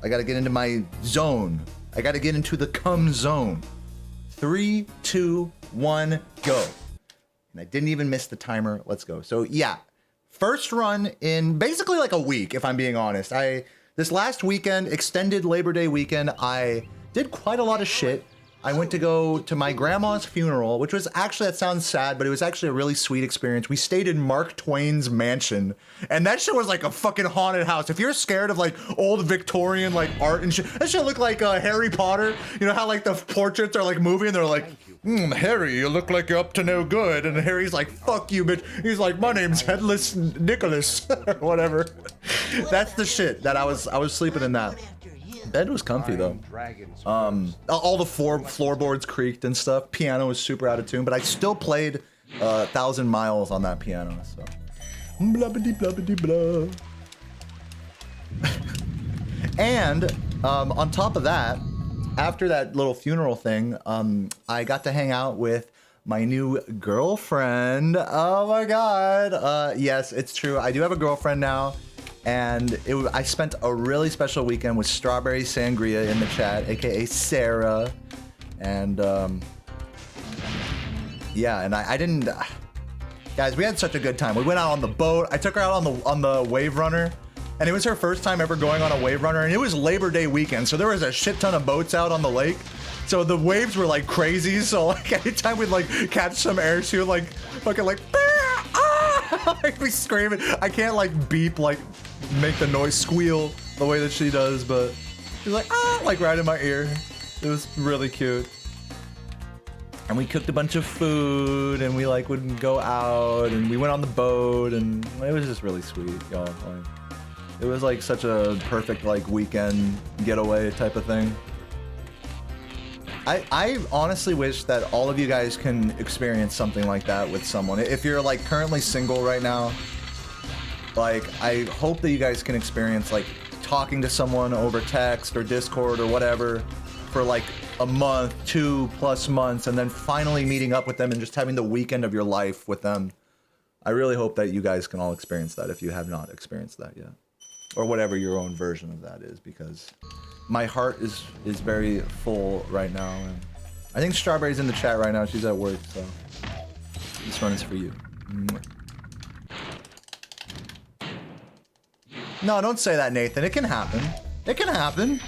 I gotta get into my zone. I gotta get into the cum zone. 3, 2, 1, go. And I didn't even miss the timer. Let's go. So yeah, first run in basically like a week, if I'm being honest. This last weekend, extended Labor Day weekend, I did quite a lot of shit. I went to go to my grandma's funeral, which was actually, that sounds sad, but it was actually a really sweet experience. We stayed in Mark Twain's mansion, and that shit was like a fucking haunted house. If you're scared of like old Victorian like art and shit, that shit looked like Harry Potter. You know how like the portraits are like moving and they're like, Harry, you look like you're up to no good. And Harry's like, fuck you, bitch. He's like, my name's Headless Nicholas, or whatever. That's the shit that I was sleeping in that. Bed was comfy though. All the floorboards creaked and stuff. Piano was super out of tune, but I still played 1,000 miles on that piano. So, blah-ba-dee, blah-ba-dee, blah. And on top of that, after that little funeral thing, I got to hang out with my new girlfriend. Oh my god! Yes, it's true. I do have a girlfriend now. And I spent a really special weekend with Strawberry Sangria in the chat, aka Sarah, and yeah, and I didn't. Guys, we had such a good time. We went out on the boat. I took her out on the Wave Runner, and it was her first time ever going on a Wave Runner, and it was Labor Day weekend, so there was a shit ton of boats out on the lake. So the waves were like crazy. So like anytime we'd like catch some air, she would like fucking like like be screaming. I can't like beep like make the noise squeal the way that she does, but she's like like right in my ear. It was really cute. And we cooked a bunch of food, and we like would go out, and we went on the boat, and it was just really sweet, y'all. Like, it was like such a perfect like weekend getaway type of thing. I honestly wish that all of you guys can experience something like that with someone. If you're like currently single right now, like I hope that you guys can experience like talking to someone over text or Discord or whatever for like a month, 2+ months, and then finally meeting up with them and just having the weekend of your life with them. I really hope that you guys can all experience that if you have not experienced that yet. Or whatever your own version of that is, because my heart is very full right now. And I think Strawberry's in the chat right now. She's at work, so this one is for you. No, don't say that, Nathan. It can happen. It can happen.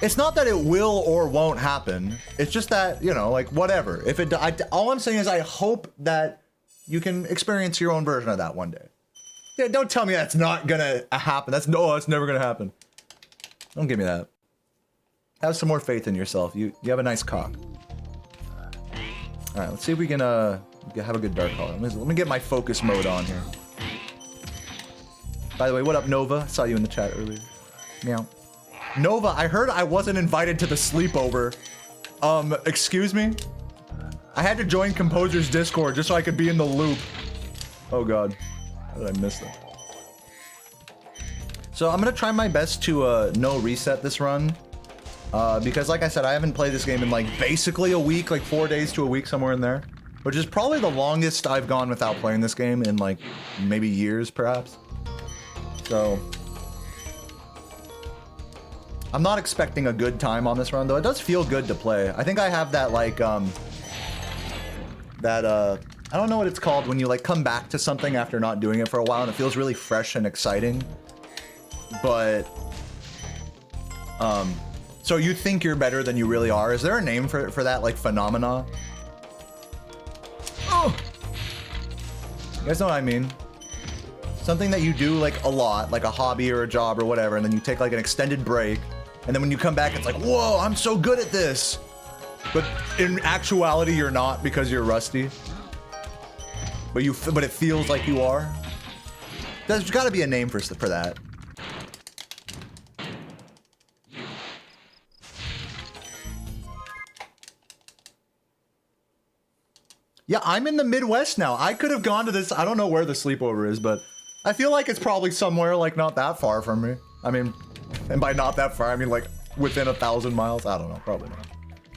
It's not that it will or won't happen. It's just that, you know, like whatever. If it, all I'm saying is I hope that you can experience your own version of that one day. Yeah, don't tell me that's not gonna happen. That's never gonna happen. Don't give me that. Have some more faith in yourself. You have a nice cock. All right, let's see if we can have a good dark color. Let me get my focus mode on here. By the way, what up, Nova? I saw you in the chat earlier. Meow. Nova, I heard I wasn't invited to the sleepover. Excuse me? I had to join Composer's Discord just so I could be in the loop. Oh god. How did I miss that? So I'm gonna try my best to no reset this run. Because like I said, I haven't played this game in like basically a week, like 4 days to a week, somewhere in there. Which is probably the longest I've gone without playing this game in like maybe years, perhaps. So I'm not expecting a good time on this run, though. It does feel good to play. I think I have that like I don't know what it's called when you like come back to something after not doing it for a while and it feels really fresh and exciting. But so you think you're better than you really are. Is there a name for that like phenomena? Oh, you guys know what I mean? Something that you do like a lot, like a hobby or a job or whatever, and then you take like an extended break, and then when you come back, it's like, whoa, I'm so good at this. But in actuality, you're not because you're rusty. But it feels like you are. There's got to be a name for that. Yeah, I'm in the Midwest now. I could have gone to this. I don't know where the sleepover is, but I feel like it's probably somewhere like not that far from me. I mean, and by not that far, I mean like within 1,000 miles. I don't know, probably not.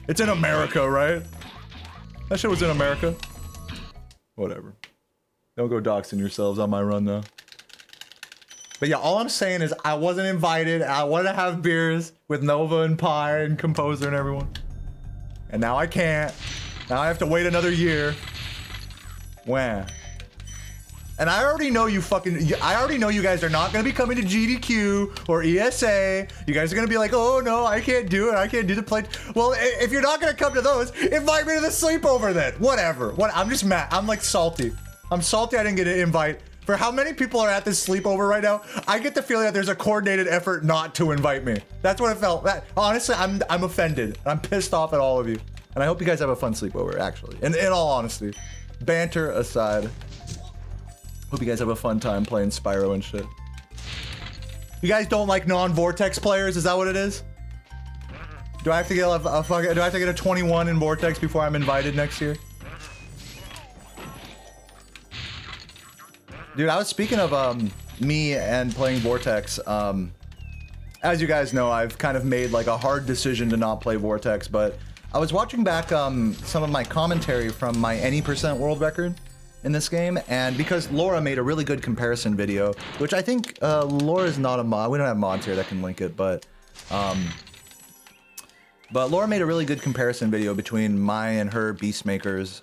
It's in America, right? That shit was in America. Whatever. Don't go doxing yourselves on my run, though. But yeah, all I'm saying is I wasn't invited. I wanted to have beers with Nova and Pi and Composer and everyone. And now I can't. Now I have to wait another year. When? And I already know you I already know you guys are not going to be coming to GDQ or ESA. You guys are going to be like, oh no, I can't do it. I can't do the play. Well, if you're not going to come to those, invite me to the sleepover then. Whatever. I'm just mad. I'm like salty. I'm salty I didn't get an invite. For how many people are at this sleepover right now, I get the feeling that there's a coordinated effort not to invite me. That's what it felt. Honestly, I'm offended. I'm pissed off at all of you. And I hope you guys have a fun sleepover, actually. In all honesty. Banter aside. Hope you guys have a fun time playing Spyro and shit. You guys don't like non-Vortex players? Is that what it is? Do I have to get do I have to get a 21 in Vortex before I'm invited next year? Dude, I was speaking of me and playing Vortex. As you guys know, I've kind of made like a hard decision to not play Vortex, but I was watching back some of my commentary from my any % world record in this game, and because Laura made a really good comparison video, which I think Laura's not a mod. We don't have mods here that can link it, but Laura made a really good comparison video between my and her Beastmakers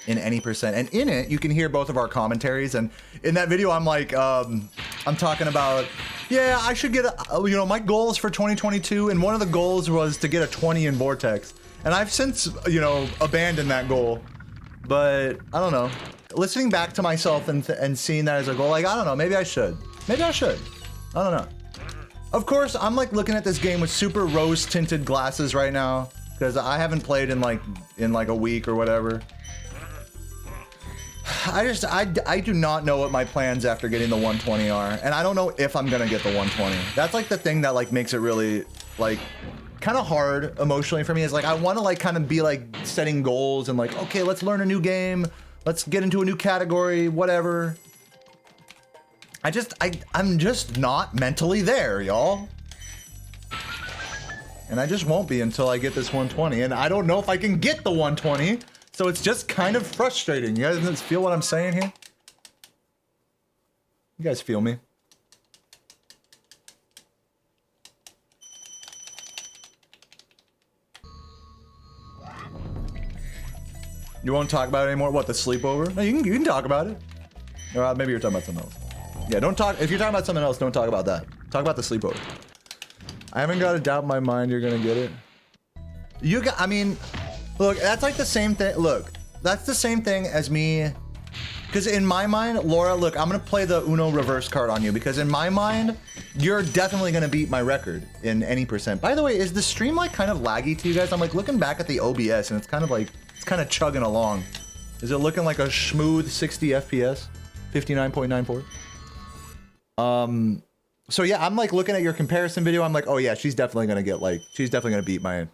in any %, and in it you can hear both of our commentaries. And in that video I'm like I'm talking about, yeah, I should get you know, my goals for 2022, and one of the goals was to get a 20 in Vortex, and I've since, you know, abandoned that goal. But I don't know, listening back to myself and seeing that as a goal, like, I don't know, maybe I should, I don't know. Of course I'm like looking at this game with super rose tinted glasses right now because I haven't played in like a week or whatever. I do not know what my plans after getting the 120 are, and I don't know if I'm gonna get the 120. That's like the thing that like makes it really like kind of hard emotionally for me, is like I want to like kind of be like setting goals and like, okay, let's learn a new game, let's get into a new category, whatever. I'm just not mentally there, y'all. And I just won't be until I get this 120, and I don't know if I can get the 120. So it's just kind of frustrating. You guys feel what I'm saying here? You guys feel me? You won't talk about it anymore? What, the sleepover? No, you can talk about it. Or maybe you're talking about something else. Yeah, don't talk. If you're talking about something else, don't talk about that. Talk about the sleepover. I haven't got a doubt in my mind you're gonna get it. I mean, look, that's like the same thing. Look, that's the same thing as me. Because in my mind, Laura, look, I'm going to play the Uno reverse card on you. Because in my mind, you're definitely going to beat my record in any %. By the way, is the stream like kind of laggy to you guys? I'm like looking back at the OBS and it's kind of like, it's kind of chugging along. Is it looking like a smooth 60 FPS? 59.94? So yeah, I'm like looking at your comparison video. I'm like, oh yeah, she's definitely gonna get like, she's definitely gonna beat my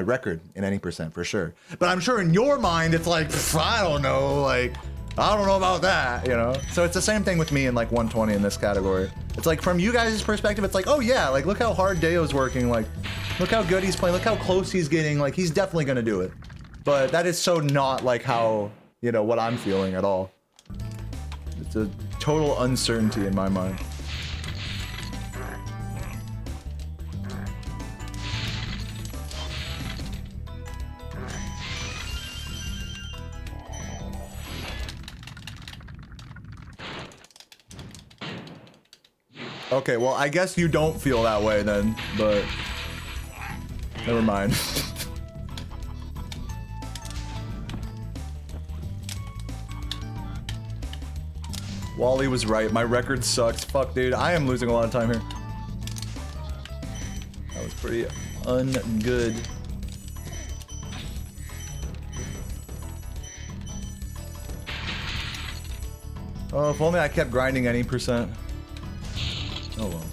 record in any % for sure. But I'm sure in your mind, it's like, I don't know, like, I don't know about that, you know? So it's the same thing with me in like 120 in this category. It's like from you guys' perspective, it's like, oh yeah, like look how hard Deo's working, like look how good he's playing, look how close he's getting, like he's definitely gonna do it. But that is so not like how, you know, what I'm feeling at all. It's a total uncertainty in my mind. Okay, well, I guess you don't feel that way then, but never mind. Wally was right. My record sucks. Fuck, dude. I am losing a lot of time here. That was pretty ungood. Oh, if only I kept grinding any %. Oh well.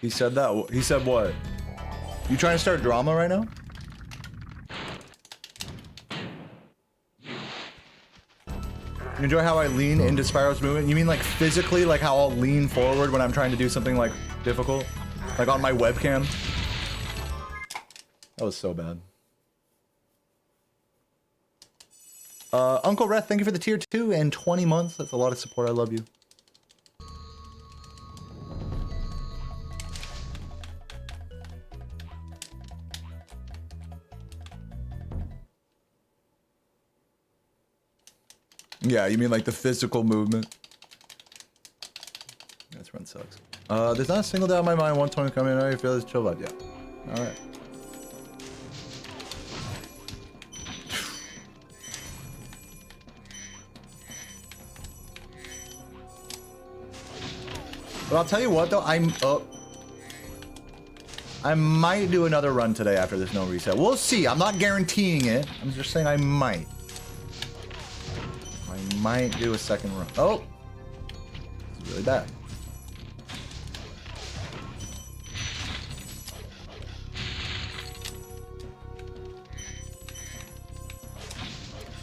He said that. He said what? You trying to start drama right now? You enjoy how I lean into Spyro's movement? You mean like physically, like how I'll lean forward when I'm trying to do something like difficult. Like on my webcam. That was so bad. Uncle Reth, thank you for the tier 2 and 20 months. That's a lot of support. I love you. Yeah, you mean like the physical movement? This run sucks. There's not a single doubt in my mind. 120 coming in. I feel this chill vibe. Yeah. All right. But I'll tell you what, though, I might do another run today after there's no reset. We'll see. I'm not guaranteeing it. I'm just saying I might. I might do a second run. Oh, it's really bad.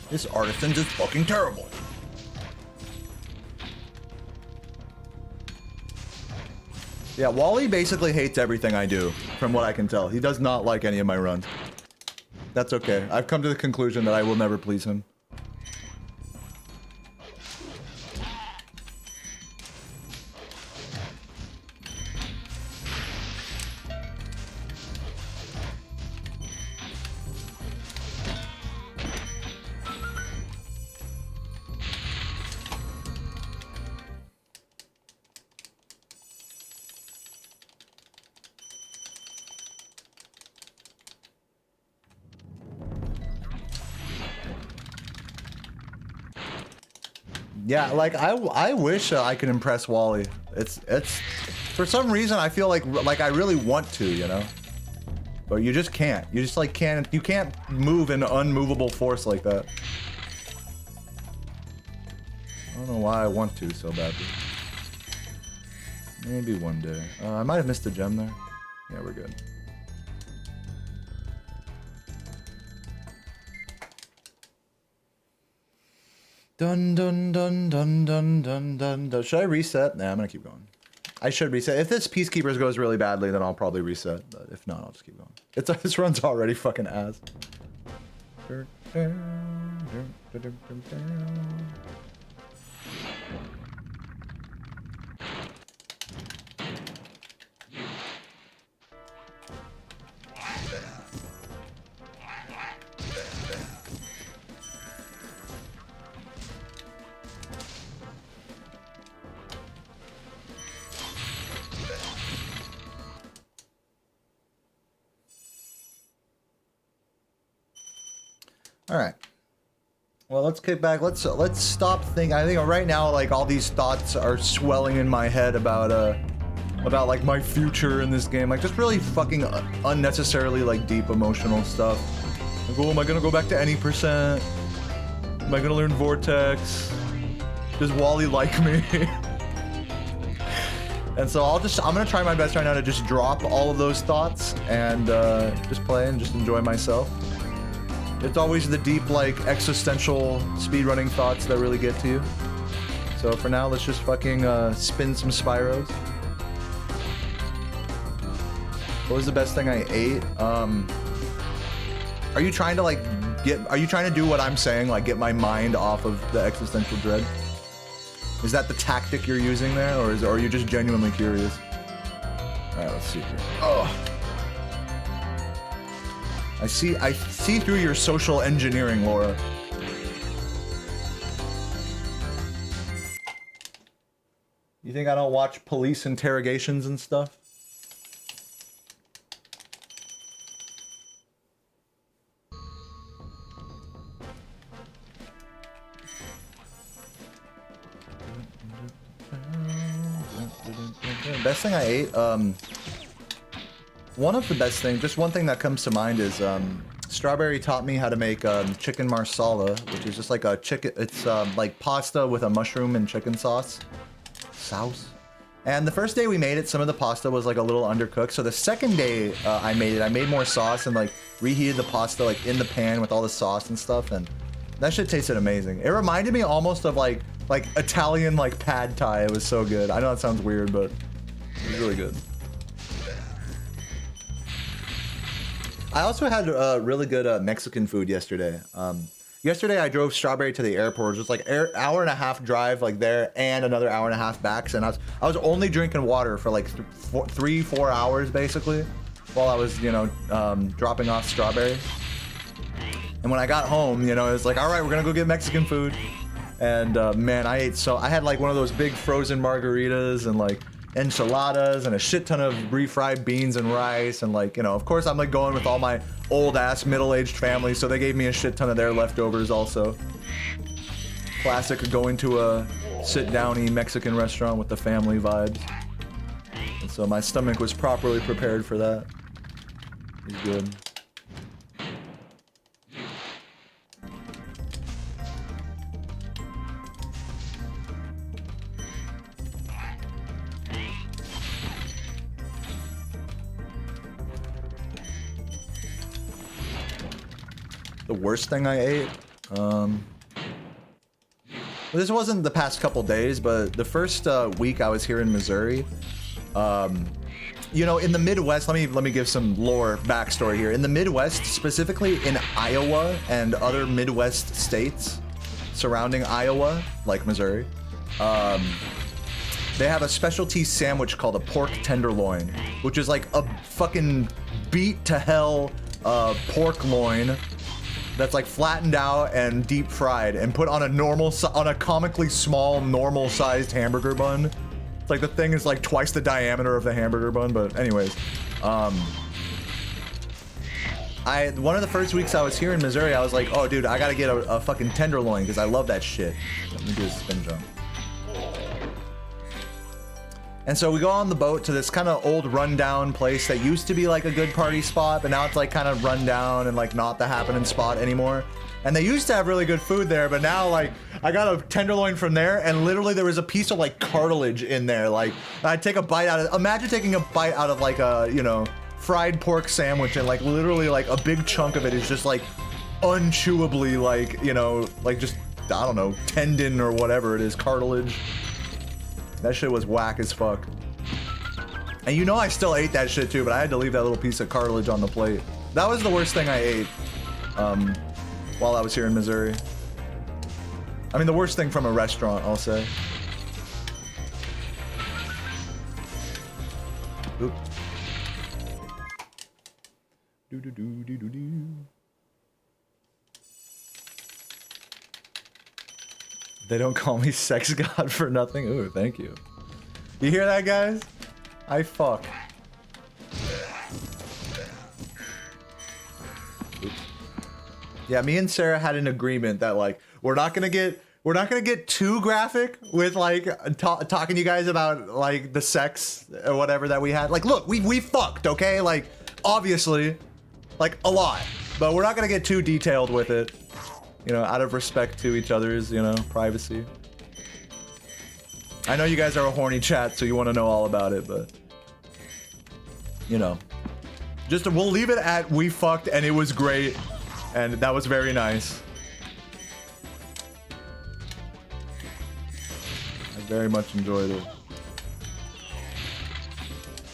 This artisan's is fucking terrible. Yeah, Wally basically hates everything I do, from what I can tell. He does not like any of my runs. That's okay. I've come to the conclusion that I will never please him. Yeah, like I wish I could impress Wally. It's for some reason I feel like I really want to, you know, but you just can't. You just like can't. You can't move an unmovable force like that. I don't know why I want to so badly. Maybe one day. I might have missed a gem there. Yeah, we're good. Dun dun dun dun dun dun dun dun. Should I reset? Nah, I'm gonna keep going. I should reset. If this Peacekeepers goes really badly, then I'll probably reset. But if not, I'll just keep going. This run's already fucking ass. All right. Well, let's kick back. Let's stop thinking. I think right now, like all these thoughts are swelling in my head about like my future in this game. Like just really fucking unnecessarily like deep emotional stuff. Like, oh, am I gonna go back to any percent? Am I gonna learn Vortex? Does Wally like me? And so I'm gonna try my best right now to just drop all of those thoughts and just play and just enjoy myself. It's always the deep, like, existential speedrunning thoughts that really get to you. So for now, let's just fucking spin some Spyros. What was the best thing I ate? Are you trying to, like, are you trying to do what I'm saying? Like, get my mind off of the existential dread? Is that the tactic you're using there? Or are you just genuinely curious? Alright, let's see here. Oh. I see through your social engineering, Laura. You think I don't watch police interrogations and stuff? Best thing I ate, one of the best things, just one thing that comes to mind is Strawberry taught me how to make chicken marsala, which is just like a chicken, it's like pasta with a mushroom and chicken sauce. And the first day we made it, some of the pasta was like a little undercooked. So the second day I made more sauce and like reheated the pasta like in the pan with all the sauce and stuff, and that shit tasted amazing. It reminded me almost of like Italian like pad thai. It was so good. I know that sounds weird, but it was really good. I also had really good Mexican food yesterday. Yesterday I drove Strawberry to the airport. It was like hour and a half drive like there and another hour and a half back. And I was only drinking water for like 3-4 hours basically while I was, you know, dropping off Strawberry. And when I got home, you know, it was like, all right, we're gonna go get Mexican food. And man, I had like one of those big frozen margaritas and like enchiladas and a shit ton of refried beans and rice, and like, you know, of course I'm like going with all my old ass middle-aged family, so they gave me a shit ton of their leftovers also. Classic going to a sit-downy Mexican restaurant with the family vibes. And so my stomach was properly prepared for that. It was good. The worst thing I ate? This wasn't the past couple days, but the first week I was here in Missouri, you know, in the Midwest, let me give some lore backstory here. In the Midwest, specifically in Iowa and other Midwest states surrounding Iowa, like Missouri, they have a specialty sandwich called a pork tenderloin, which is like a fucking beat to hell pork loin that's like flattened out and deep fried and put on a comically small normal sized hamburger bun. It's like the thing is like twice the diameter of the hamburger bun, but anyways. One of the first weeks I was here in Missouri, I was like, oh dude, I gotta get a fucking tenderloin because I love that shit. Let me do a spin jump. And so we go on the boat to this kind of old rundown place that used to be like a good party spot, but now it's like kind of run down and like not the happening spot anymore. And they used to have really good food there, but now like I got a tenderloin from there and literally there was a piece of like cartilage in there. Like I'd take a bite out of, imagine taking a bite out of like a, you know, fried pork sandwich and like literally like a big chunk of it is just like unchewably like, you know, like just, I don't know, tendon or whatever it is, cartilage. That shit was whack as fuck. And you know I still ate that shit too, but I had to leave that little piece of cartilage on the plate. That was the worst thing I ate while I was here in Missouri. I mean, the worst thing from a restaurant, I'll say. Oop. Do. They don't call me sex god for nothing. Ooh, thank you. You hear that, guys? I fuck. Oops. Yeah, me and Sarah had an agreement that like we're not gonna get too graphic with like talking to you guys about like the sex or whatever that we had. Like, look, we fucked, okay? Like, obviously, like a lot, but we're not gonna get too detailed with it. You know, out of respect to each other's, you know, privacy. I know you guys are a horny chat, so you want to know all about it, but you know, just we'll leave it at we fucked and it was great, and that was very nice. I very much enjoyed it.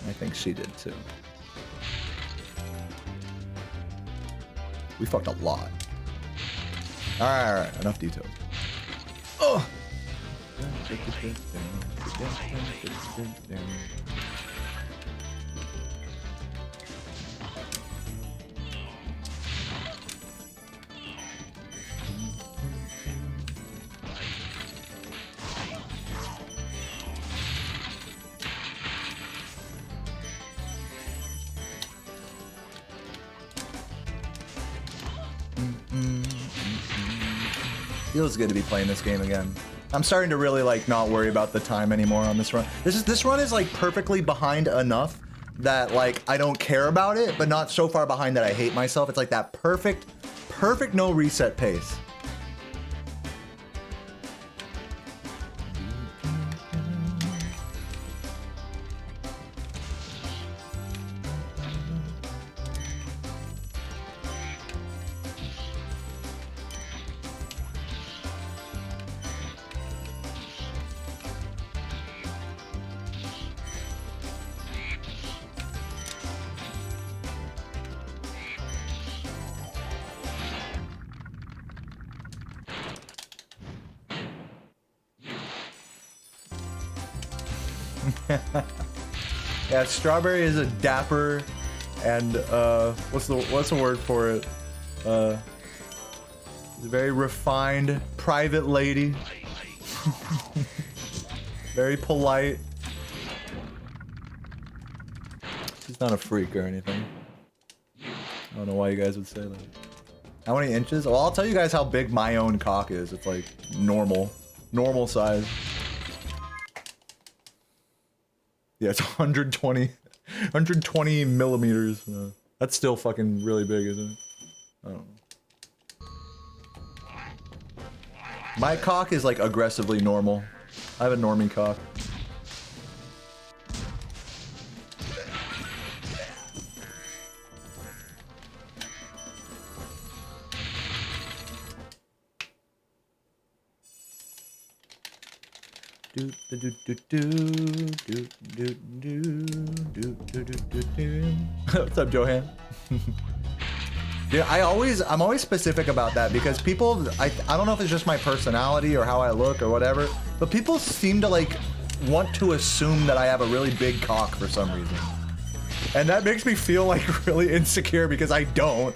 I think she did too. We fucked a lot. Alright, enough details. Oh! Feels good to be playing this game again. I'm starting to really like not worry about the time anymore on this run. This run is like perfectly behind enough that like I don't care about it, but not so far behind that I hate myself. It's like that perfect no reset pace. Yeah, Strawberry is a dapper and what's the word for it? She's a very refined private lady. Very polite. She's not a freak or anything. I don't know why you guys would say that. How many inches? Well, I'll tell you guys how big my own cock is. It's like normal size. Yeah, it's 120 millimeters. That's still fucking really big, isn't it? I don't know. My cock is like aggressively normal. I have a normie cock. What's up, Johan? Yeah, I'm always specific about that because people, I don't know if it's just my personality or how I look or whatever, but people seem to like want to assume that I have a really big cock for some reason. And that makes me feel like really insecure because I don't.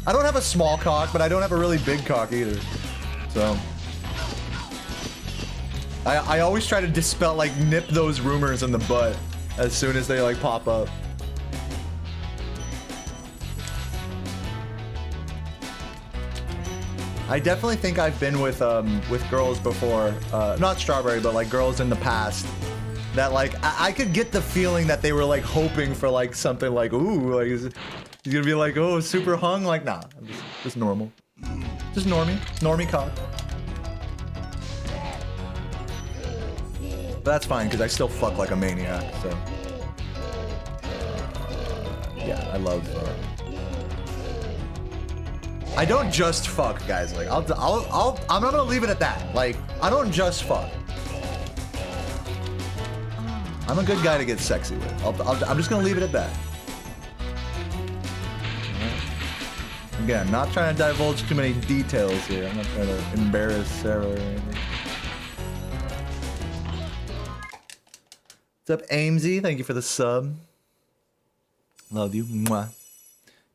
I don't have a small cock, but I don't have a really big cock either. So I always try to dispel, like, nip those rumors in the butt as soon as they like pop up. I definitely think I've been with girls before, not Strawberry, but like girls in the past that like I could get the feeling that they were like hoping for like something like, ooh, like he's gonna be like, oh, super hung, like nah, I'm just normal, just normie cock. But that's fine because I still fuck like a maniac, so yeah, I love. I don't just fuck, guys. Like I'm not gonna leave it at that. Like I don't just fuck. I'm a good guy to get sexy with. I'm just gonna leave it at that. Again, not trying to divulge too many details here. I'm not trying to embarrass Sarah or anything. What's up, Amesy? Thank you for the sub. Love you. Mwah.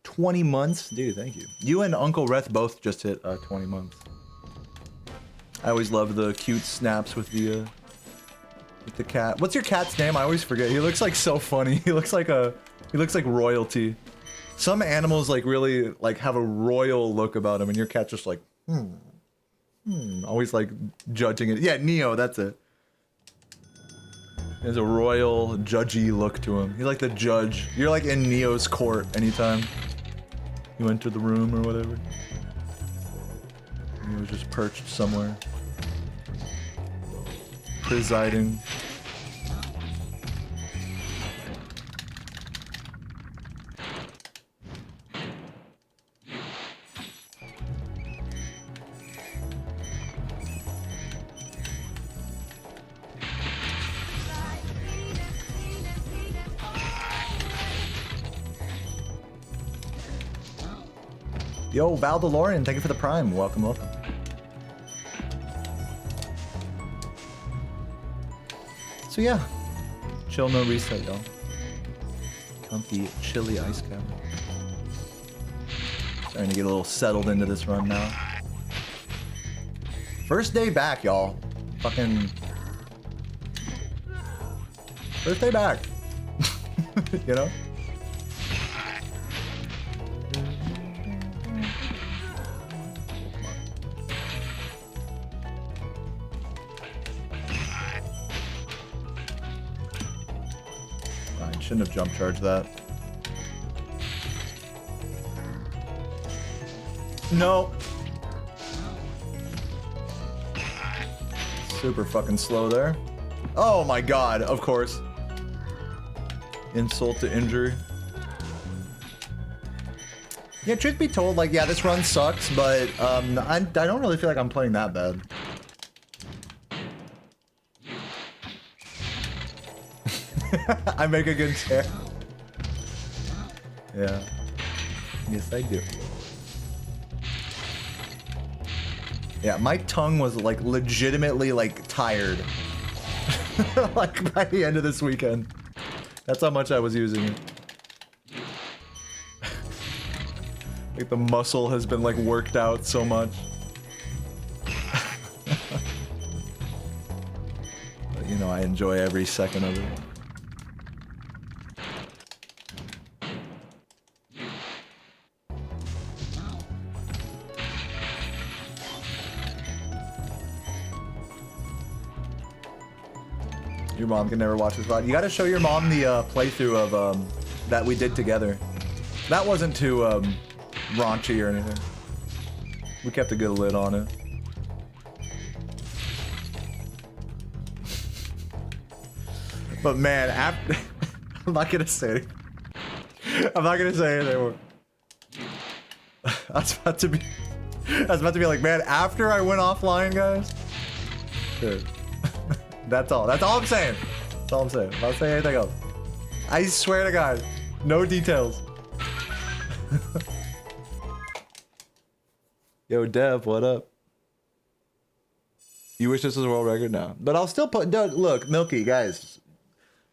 20 months? Dude, thank you. You and Uncle Reth both just hit 20 months. I always love the cute snaps with the cat. What's your cat's name? I always forget. He looks like so funny. He looks like royalty. Some animals like really like have a royal look about him and your cat's just like, always like judging it. Yeah, Neo, that's it. He has a royal, judgy look to him. He's like the judge. You're like in Neo's court anytime you enter the room or whatever. He was just perched somewhere. Presiding. Yo, Val DeLorean, thank you for the prime. Welcome, welcome. So yeah, chill, no reset, y'all. Comfy, chilly ice cabinet. Starting to get a little settled into this run now. First day back, y'all. Fucking first day back. You know? Shouldn't have jump charged that. No. Super fucking slow there. Oh my god, of course. Insult to injury. Yeah, truth be told, like, yeah, this run sucks, but I don't really feel like I'm playing that bad. I make a good chair. Yeah. Yes, I do. Yeah, my tongue was like legitimately like tired like by the end of this weekend. That's how much I was using it. Like the muscle has been like worked out so much. But, you know, I enjoy every second of it. Your mom can never watch this VOD. You gotta show your mom the playthrough of that we did together. That wasn't too raunchy or anything. We kept a good lid on it. But man, after I'm not gonna say anything. I'm not gonna say anything more. I was about to be like, man, after I went offline, guys. Dude. That's all. That's all I'm saying. That's all I'm saying. I'm not saying anything else. I swear to God, no details. Yo, Dev, what up? You wish this was a world record? No, but I'll still put. Look, Milky, guys.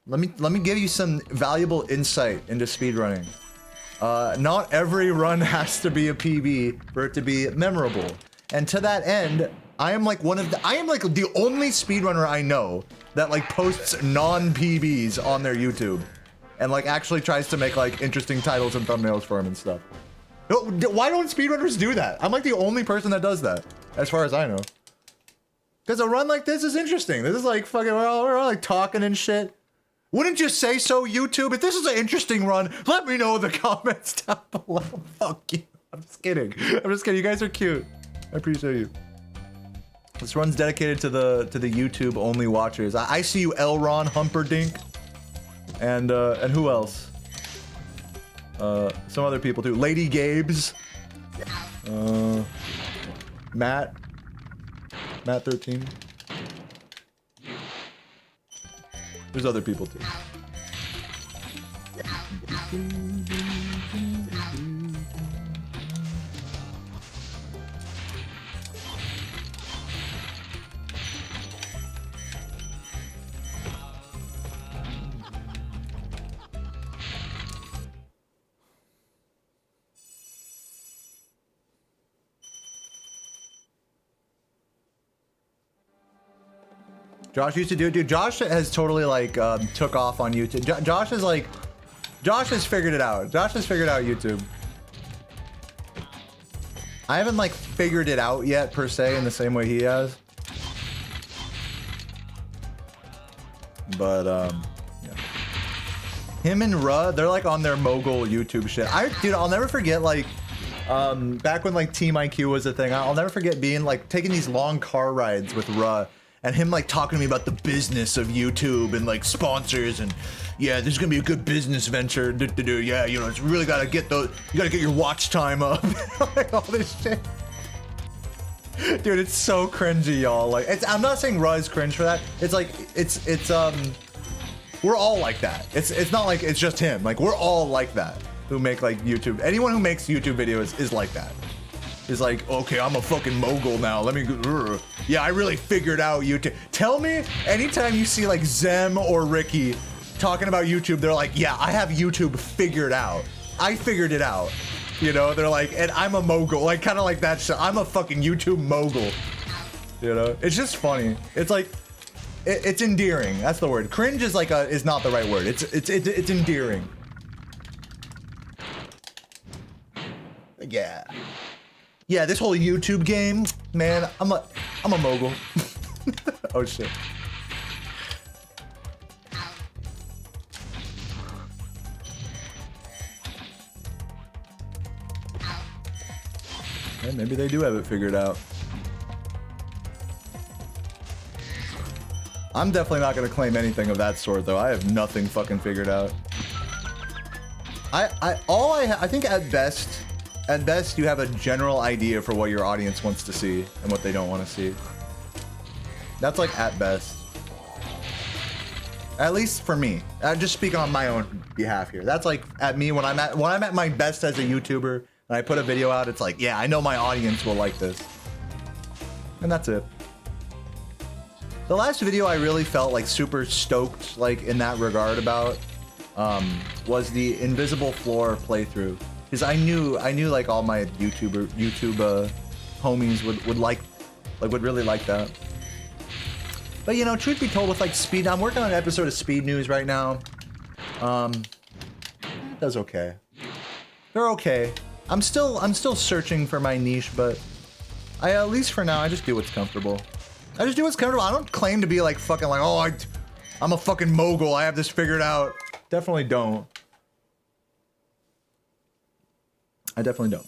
Let me give you some valuable insight into speedrunning. Not every run has to be a PB for it to be memorable, and to that end, I am like the only speedrunner I know that like posts non-PBs on their YouTube and like actually tries to make like interesting titles and thumbnails for them and stuff. Why don't speedrunners do that? I'm like the only person that does that, as far as I know. Because a run like this is interesting. This is like fucking, we're all like talking and shit. Wouldn't you say so, YouTube? If this is an interesting run, let me know in the comments down below. Fuck you. I'm just kidding. I'm just kidding. You guys are cute. I appreciate you. This run's dedicated to the YouTube only watchers. I see you, Elron Humperdink, and who else? Some other people too. Lady Gabes, Matt 13. There's other people too. Josh used to do it, dude. Josh has totally like took off on YouTube. Josh has figured it out. Josh has figured out YouTube. I haven't like figured it out yet per se in the same way he has. But yeah. Him and Ruh, they're like on their mogul YouTube shit. Dude, I'll never forget like back when like Team IQ was a thing. I'll never forget being like taking these long car rides with Ruh. And him like talking to me about the business of YouTube and like sponsors and yeah, this is gonna be a good business venture. Yeah, you know, it's really gotta get those. You gotta get your watch time up. Like all this shit. Dude, it's so cringy, y'all. Like, I'm not saying Ruh is cringe for that. It's like it's we're all like that. It's not like it's just him. Like we're all like that who make like YouTube. Anyone who makes YouTube videos is like that. Is like, okay, I'm a fucking mogul now. Let me go. Yeah, I really figured out YouTube. Tell me, anytime you see like Zem or Ricky talking about YouTube, they're like, yeah, I have YouTube figured out. I figured it out. You know, they're like, and I'm a mogul. Like, kind of like that shit. I'm a fucking YouTube mogul. You know, it's just funny. It's like, it's endearing. That's the word. Cringe is like is not the right word. It's endearing. Yeah. Yeah, this whole YouTube game, man, I'm a mogul. Oh shit. Yeah, maybe they do have it figured out. I'm definitely not gonna claim anything of that sort though. I have nothing fucking figured out. I think at best, you have a general idea for what your audience wants to see and what they don't want to see. That's like at best. At least for me. I'm just speaking on my own behalf here. That's like at me when I'm at my best as a YouTuber and I put a video out, it's like, yeah, I know my audience will like this. And that's it. The last video I really felt like super stoked, like in that regard about, was the invisible floor playthrough. Because I knew like all my YouTube homies would really like that. But you know, truth be told, with like Speed, I'm working on an episode of Speed News right now. It does okay. They're okay. I'm still searching for my niche, but at least for now, I just do what's comfortable. I just do what's comfortable. I don't claim to be like fucking like, oh, I'm a fucking mogul. I have this figured out. Definitely don't. I definitely don't.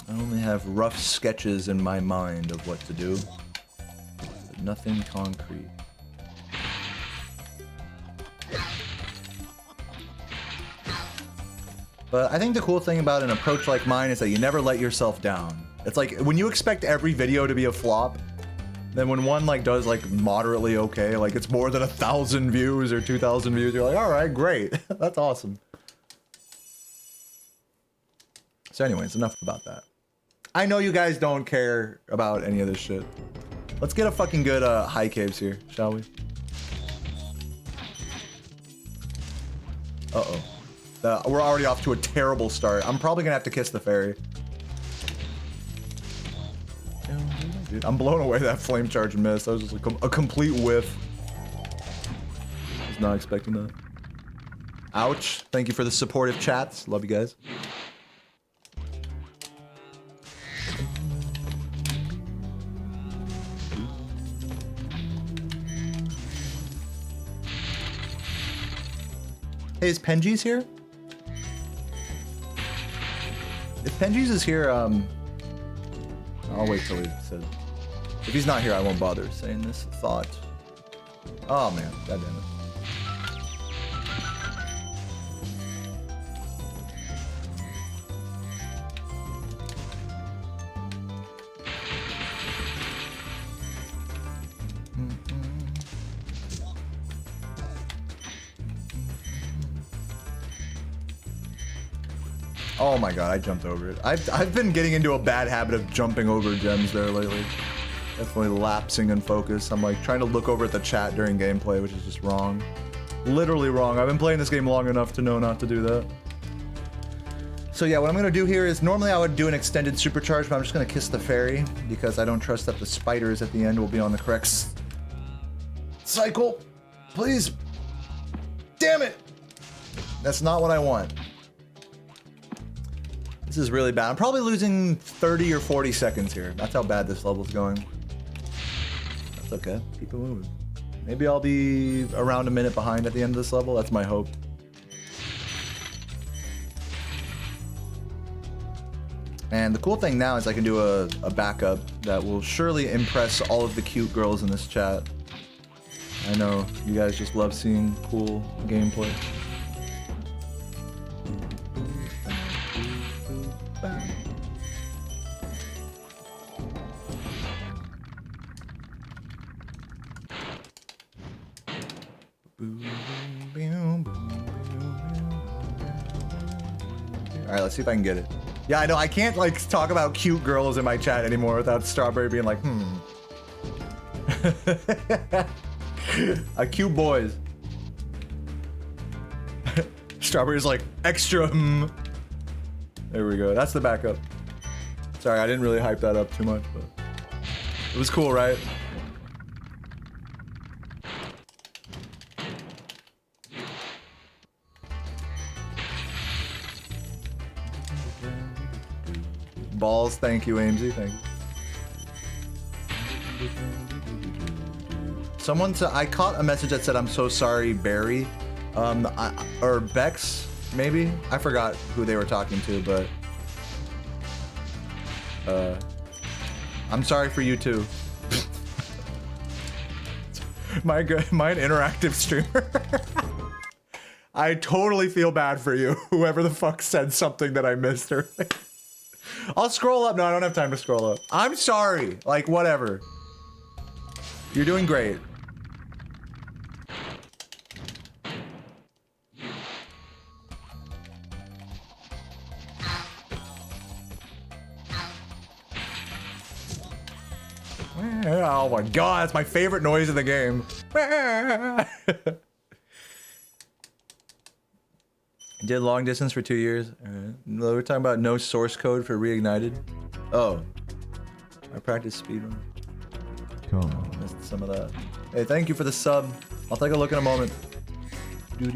I only have rough sketches in my mind of what to do, but nothing concrete. But I think the cool thing about an approach like mine is that you never let yourself down. It's like when you expect every video to be a flop, then when one like does like moderately okay, like it's more than 1,000 views or 2,000 views, you're like, all right, great, that's awesome. So anyways, enough about that. I know you guys don't care about any of this shit. Let's get a fucking good high caves here, shall we? Uh-oh. We're already off to a terrible start. I'm probably gonna have to kiss the fairy. Dude, I'm blown away that flame charge missed. That was just like a complete whiff. Was not expecting that. Ouch. Thank you for the supportive chats. Love you guys. Hey, is Penji's here? If Penji's is here, I'll wait till he says. If he's not here, I won't bother saying this thought. Oh man, god damn it. Oh my god, I jumped over it. I've been getting into a bad habit of jumping over gems there lately. Definitely lapsing in focus. I'm like trying to look over at the chat during gameplay, which is just wrong. Literally wrong. I've been playing this game long enough to know not to do that. So yeah, what I'm gonna do here is normally I would do an extended supercharge, but I'm just gonna kiss the fairy because I don't trust that the spiders at the end will be on the correct cycle. Please. Damn it. That's not what I want. This is really bad. I'm probably losing 30 or 40 seconds here. That's how bad this level's going. That's okay. Keep it moving. Maybe I'll be around a minute behind at the end of this level. That's my hope. And the cool thing now is I can do a backup that will surely impress all of the cute girls in this chat. I know you guys just love seeing cool gameplay. Alright, let's see if I can get it. Yeah, I know, I can't like talk about cute girls in my chat anymore without Strawberry being like, cute boys. Strawberry's like, extra There we go, that's the backup. Sorry, I didn't really hype that up too much, but it was cool, right? Balls, thank you, Amesy, thank you. Someone said, I caught a message that said, I'm so sorry, Barry. Or Bex, maybe? I forgot who they were talking to, but... I'm sorry for you too. my interactive streamer. I totally feel bad for you, whoever the fuck said something that I missed earlier. I'll scroll up. No, I don't have time to scroll up. I'm sorry. Like, whatever. You're doing great. Oh my god, that's my favorite noise in the game. Did long distance for 2 years. Alright. We're talking about no source code for Reignited. Oh. I practice speedrun. Cool. Missed some of that. Hey, thank you for the sub. I'll take a look in a moment. Hey,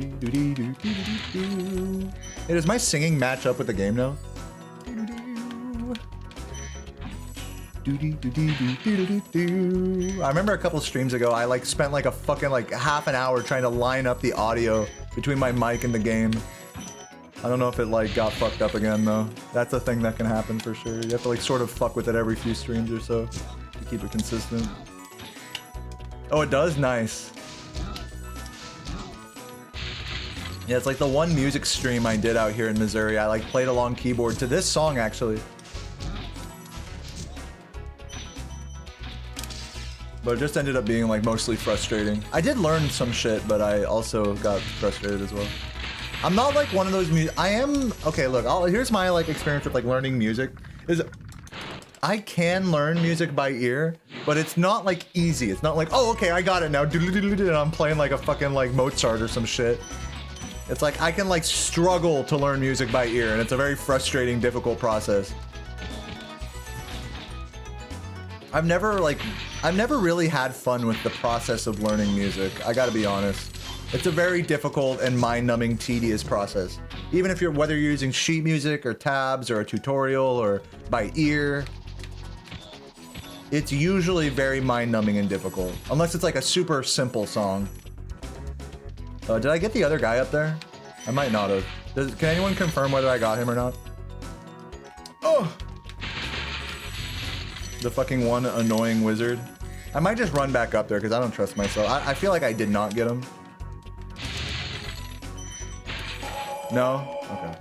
does my singing match up with the game now? I remember a couple streams ago, I like spent like a fucking like half an hour trying to line up the audio between my mic and the game. I don't know if it like got fucked up again though. That's a thing that can happen for sure. You have to like sort of fuck with it every few streams or so to keep it consistent. Oh, it does? Nice. Yeah, it's like the one music stream I did out here in Missouri. I like played along keyboard to this song actually. But it just ended up being like mostly frustrating. I did learn some shit, but I also got frustrated as well. I'm not like one of those I am, okay, look, here's my like experience with like learning music. Is I can learn music by ear, but it's not like easy. It's not like, oh, okay, I got it now. And I'm playing like a fucking like Mozart or some shit. It's like I can like struggle to learn music by ear, and it's a very frustrating, difficult process. I've never really had fun with the process of learning music. I gotta be honest. It's a very difficult and mind-numbing, tedious process. Even if whether you're using sheet music or tabs or a tutorial or by ear, it's usually very mind-numbing and difficult. Unless it's like a super simple song. Did I get the other guy up there? I might not have. Can anyone confirm whether I got him or not? Oh! The fucking one annoying wizard. I might just run back up there because I don't trust myself. I feel like I did not get him. No? Okay.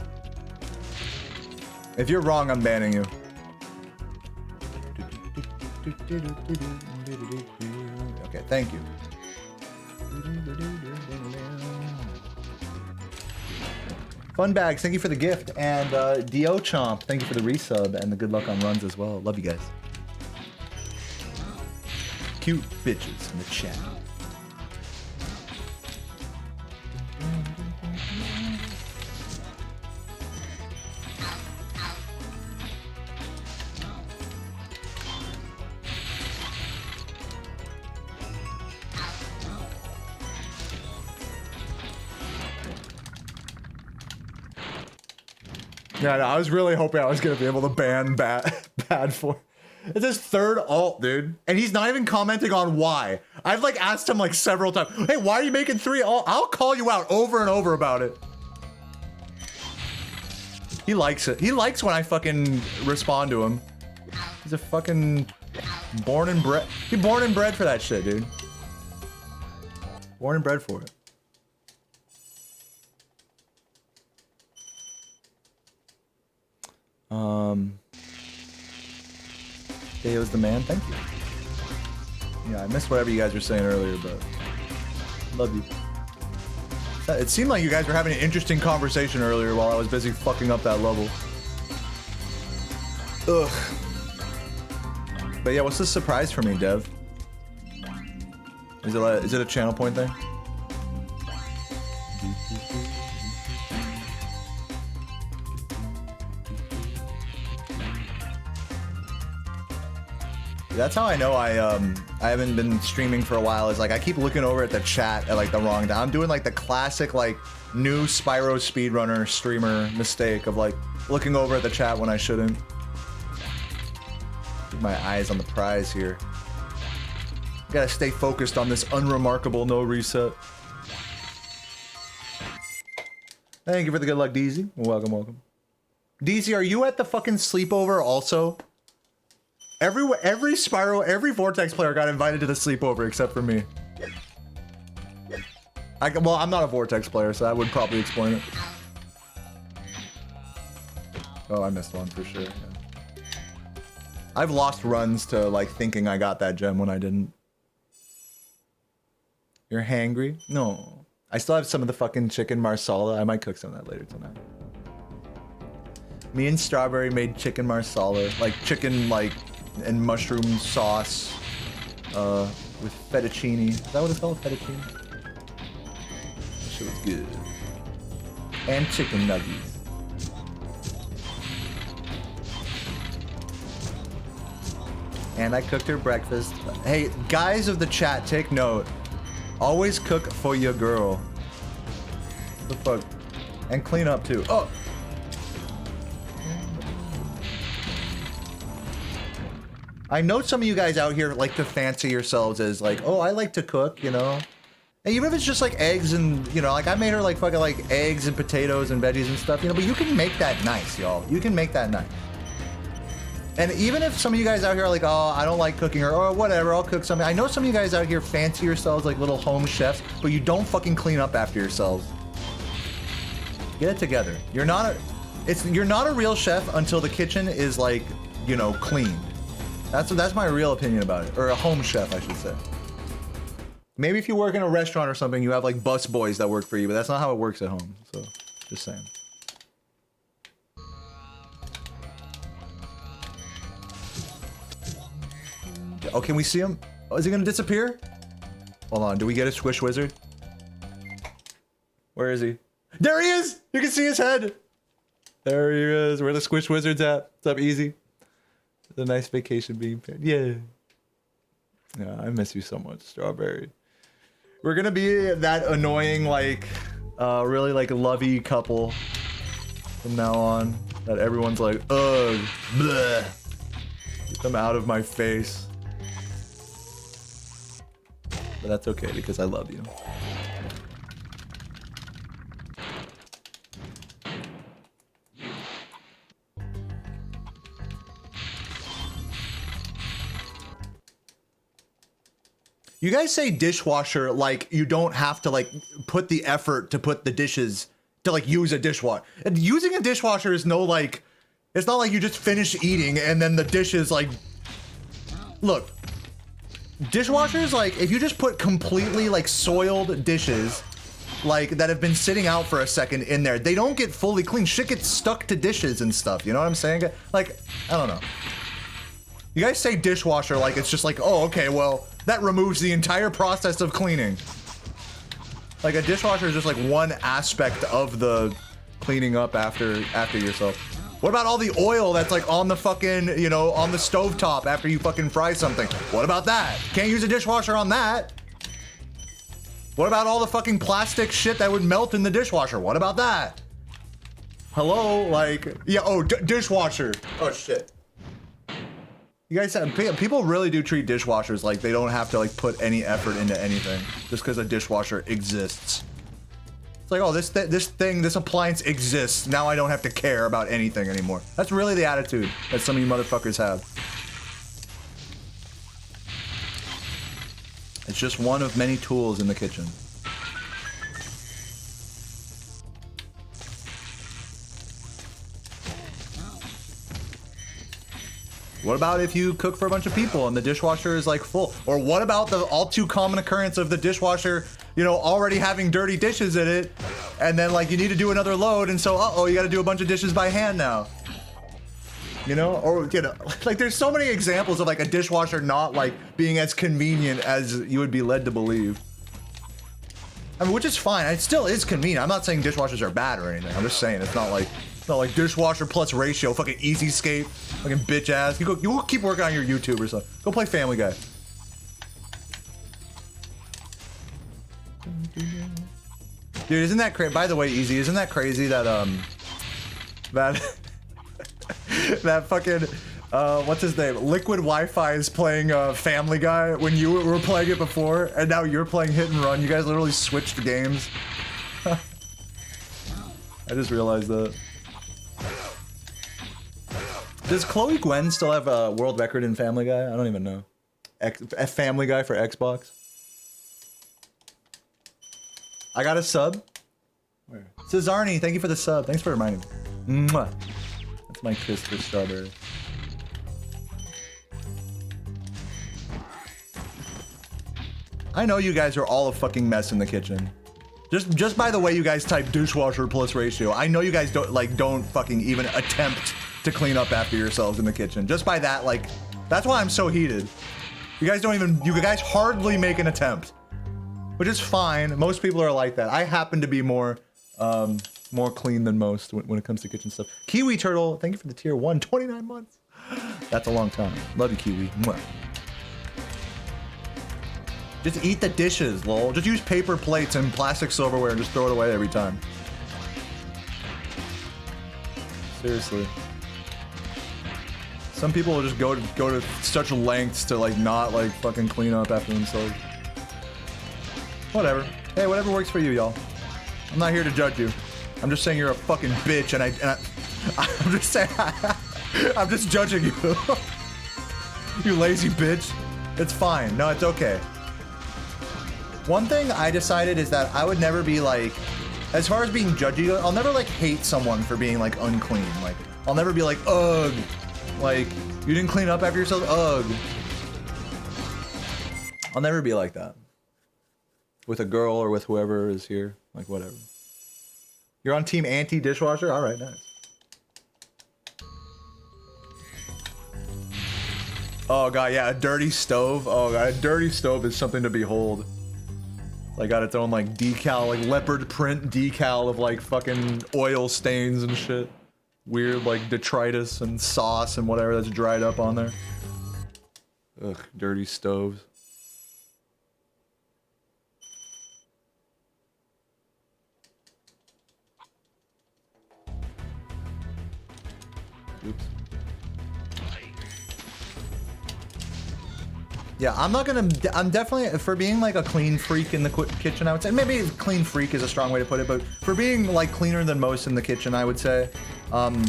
If you're wrong, I'm banning you. Okay, thank you. Fun Bags, thank you for the gift. And Dio Chomp, thank you for the resub and the good luck on runs as well. Love you guys. Cute bitches in the chat. Yeah, no, I was really hoping I was gonna be able to ban bad for. It's his third alt, dude, and he's not even commenting on why. I've like asked him like several times. Hey, why are you making 3 alt? I'll call you out over and over about it. He likes it. He likes when I fucking respond to him. He's a fucking born and bred. He's born and bred for that shit, dude. Born and bred for it. Dayo's the man, thank you. Yeah, I missed whatever you guys were saying earlier, but love you. It seemed like you guys were having an interesting conversation earlier while I was busy fucking up that level. Ugh. But yeah, what's the surprise for me, Dev? Is it a channel point thing? That's how I know I haven't been streaming for a while, is like I keep looking over at the chat at like the wrong time. I'm doing like the classic like new Spyro speedrunner streamer mistake of like looking over at the chat when I shouldn't. Keep my eyes on the prize here. Gotta stay focused on this unremarkable no reset. Thank you for the good luck, DZ. Welcome, welcome. DZ, are you at the fucking sleepover also? Every Spyro, every Vortex player got invited to the sleepover except for me. Well, I'm not a Vortex player, so that would probably explain it. Oh, I missed one for sure. Yeah. I've lost runs to like thinking I got that gem when I didn't. You're hangry? No. I still have some of the fucking chicken marsala. I might cook some of that later tonight. Me and Strawberry made chicken marsala, like chicken like and mushroom sauce with fettuccine. Is that what it's called? Fettuccine? That shit was good. And chicken nuggets. And I cooked her breakfast. Hey, guys of the chat, take note. Always cook for your girl. What the fuck? And clean up too. Oh! I know some of you guys out here like to fancy yourselves as like, oh, I like to cook, you know? And even if it's just like eggs and, you know, like I made her like fucking like eggs and potatoes and veggies and stuff, you know, but you can make that nice, y'all. You can make that nice. And even if some of you guys out here are like, oh, I don't like cooking or oh, whatever, I'll cook something. I know some of you guys out here fancy yourselves like little home chefs, but you don't fucking clean up after yourselves. Get it together. You're not a real chef until the kitchen is like, you know, cleaned. That's my real opinion about it. Or a home chef, I should say. Maybe if you work in a restaurant or something, you have like bus boys that work for you, but that's not how it works at home. So, just saying. Oh, can we see him? Oh, is he gonna disappear? Hold on, do we get a squish wizard? Where is he? There he is! You can see his head! There he is. Where the squish wizard's at? What's up, Easy? The nice vacation being paid. Yeah. Yeah, I miss you so much, Strawberry. We're gonna be that annoying, like, really like lovey couple from now on. That everyone's like, ugh, bleh. Get them out of my face. But that's okay because I love you. You guys say dishwasher like you don't have to like put the effort to put the dishes to like use a dishwasher. And using a dishwasher is no like, it's not like you just finish eating and then the dishes like, look, dishwashers like if you just put completely like soiled dishes like that have been sitting out for a second in there, they don't get fully clean. Shit gets stuck to dishes and stuff. You know what I'm saying? Like, I don't know. You guys say dishwasher like it's just like, oh, okay, well, that removes the entire process of cleaning. Like a dishwasher is just like one aspect of the cleaning up after yourself. What about all the oil that's like on the fucking, you know, on the stovetop after you fucking fry something? What about that? Can't use a dishwasher on that. What about all the fucking plastic shit that would melt in the dishwasher? What about that? Hello, like, yeah, oh, dishwasher. Oh shit. You guys have, people really do treat dishwashers like they don't have to like put any effort into anything just because a dishwasher exists. It's like, oh, this appliance exists. Now I don't have to care about anything anymore. That's really the attitude that some of you motherfuckers have. It's just one of many tools in the kitchen. What about if you cook for a bunch of people and the dishwasher is like full? Or what about the all too common occurrence of the dishwasher, you know, already having dirty dishes in it, and then like you need to do another load, and so uh-oh, you gotta do a bunch of dishes by hand now. You know, or you know, like there's so many examples of like a dishwasher not like being as convenient as you would be led to believe. I mean, which is fine. It still is convenient. I'm not saying dishwashers are bad or anything. I'm just saying it's not like dishwasher plus ratio, fucking easy escape, fucking bitch ass. You go keep working on your YouTube or something. Go play Family Guy. Dude, isn't that crazy? By the way, Easy, isn't that crazy that that fucking what's his name? Liquid Wi-Fi is playing Family Guy when you were playing it before, and now you're playing Hit and Run. You guys literally switched games. I just realized that. Does Chloe Gwen still have a world record in Family Guy? I don't even know. Family Guy for Xbox. I got a sub. Where? Cesarni, thank you for the sub. Thanks for reminding me. Mwah. That's my kiss for Strawberry. I know you guys are all a fucking mess in the kitchen. Just by the way you guys type dishwasher plus ratio, I know you guys don't fucking even attempt to clean up after yourselves in the kitchen. Just by that, like, that's why I'm so heated. You guys don't even, you guys hardly make an attempt. Which is fine. Most people are like that. I happen to be more clean than most when it comes to kitchen stuff. Kiwi Turtle, thank you for the tier 1, 29 months. That's a long time. Love you, Kiwi. Mwah. Just eat the dishes, lol. Just use paper plates and plastic silverware and just throw it away every time. Seriously. Some people will just go to such lengths to like not like fucking clean up after themselves. Whatever. Hey, whatever works for you, y'all. I'm not here to judge you. I'm just saying you're a fucking bitch, and I'm just saying I'm just judging you. You lazy bitch. It's fine. No, it's okay. One thing I decided is that I would never be like, as far as being judgy, I'll never like hate someone for being like unclean. Like, I'll never be like, ugh. Like, you didn't clean up after yourself? Ugh. I'll never be like that. With a girl or with whoever is here. Like, whatever. You're on team anti-dishwasher? Alright, nice. Oh god, yeah, a dirty stove. Oh god, a dirty stove is something to behold. Like, got its own, like, decal, like, leopard print decal of, like, fucking oil stains and shit. Weird, like, detritus and sauce and whatever that's dried up on there. Ugh, dirty stoves. Oops. Yeah, I'm definitely, for being like a clean freak in the kitchen, I would say, maybe clean freak is a strong way to put it, but for being like cleaner than most in the kitchen, I would say, I'm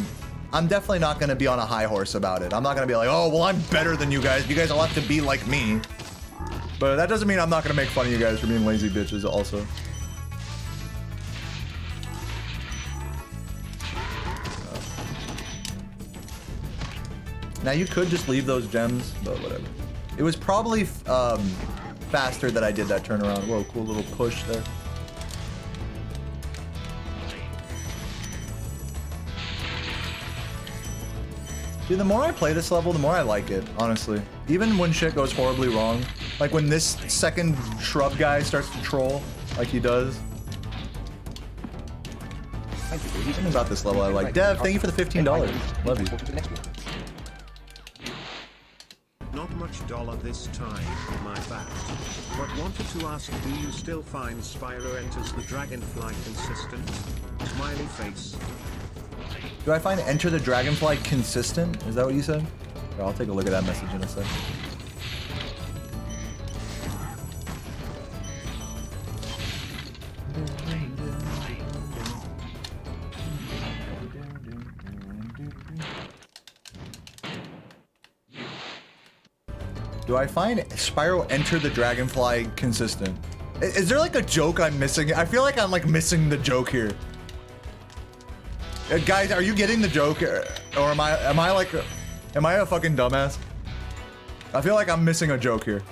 definitely not going to be on a high horse about it. I'm not going to be like, oh, well, I'm better than you guys. You guys all have to be like me. But that doesn't mean I'm not going to make fun of you guys for being lazy bitches also. Now you could just leave those gems, but whatever. It was probably faster that I did that turnaround. Whoa, cool little push there. Dude, the more I play this level, the more I like it, honestly. Even when shit goes horribly wrong. Like when this second shrub guy starts to troll, like he does. Something about this level I like. Dev, thank you for the $15. Love you. Not much dollar this time, my bad. But wanted to ask, do you still find Spyro enters the dragonfly consistent? Smiley face. Do I find Enter the Dragonfly consistent? Is that what you said? Here, I'll take a look at that message in a sec. Do I find Spyro Enter the Dragonfly consistent? Is there like a joke I'm missing? I feel like I'm like missing the joke here. Guys, are you getting the joke, or am I a fucking dumbass? I feel like I'm missing a joke here.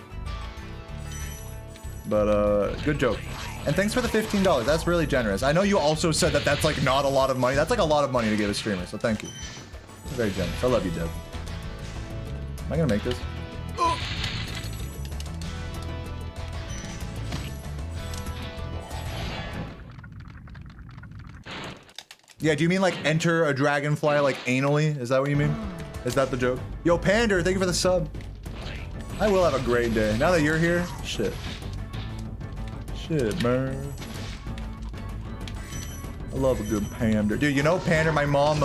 But good joke. And thanks for the $15. That's really generous. I know you also said that that's like not a lot of money. That's like a lot of money to give a streamer, so thank you. Very generous. I love you, Dev. Am I gonna make this? Yeah, do you mean like enter a dragonfly like anally? Is that what you mean? Is that the joke? Yo, Pander, thank you for the sub. I will have a great day. Now that you're here, shit. Shit, man. I love a good Pander. Dude, you know Pander, my mom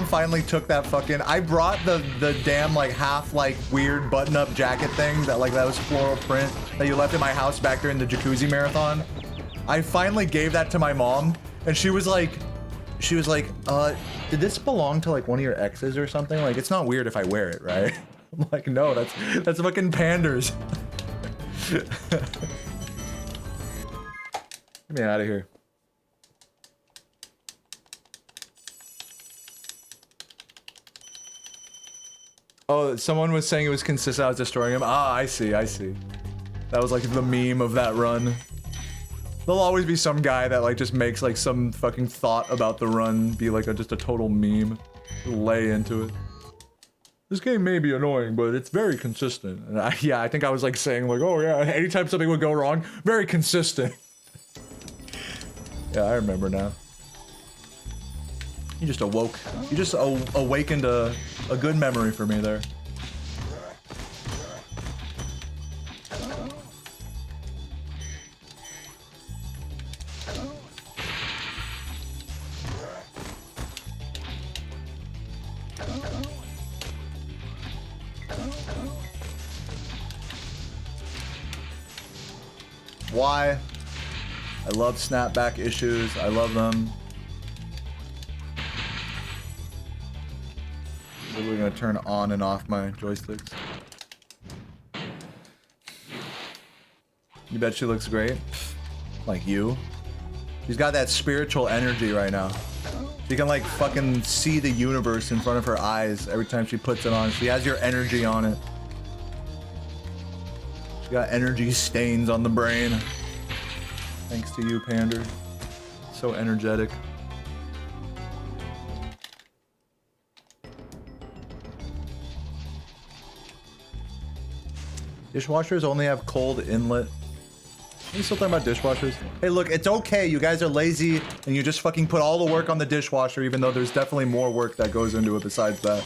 finally took that fucking, I brought the damn like half like weird button-up jacket thing that like that was floral print that you left in my house back during the jacuzzi marathon. I finally gave that to my mom and she was like, did this belong to like one of your exes or something? Like, it's not weird if I wear it, right? I'm like, no, that's fucking Panders. Get me out of here. Oh, someone was saying it was consistent. I was destroying him. Ah, I see, I see. That was like the meme of that run. There'll always be some guy that like just makes like some fucking thought about the run be like just a total meme. Lay into it. This game may be annoying, but it's very consistent. And I think I was like saying like, oh yeah, anytime something would go wrong, very consistent. Yeah, I remember now. You just awoke. You just awakened a good memory for me there. Why? I love snapback issues. I love them. We're gonna turn on and off my joysticks. You bet she looks great. Like you. She's got that spiritual energy right now. She can like fucking see the universe in front of her eyes every time she puts it on. She has your energy on it. She got energy stains on the brain. Thanks to you, Pander. So energetic. Dishwashers only have cold inlet. Are you still talking about dishwashers? Hey, look, it's okay. You guys are lazy and you just fucking put all the work on the dishwasher, even though there's definitely more work that goes into it besides that.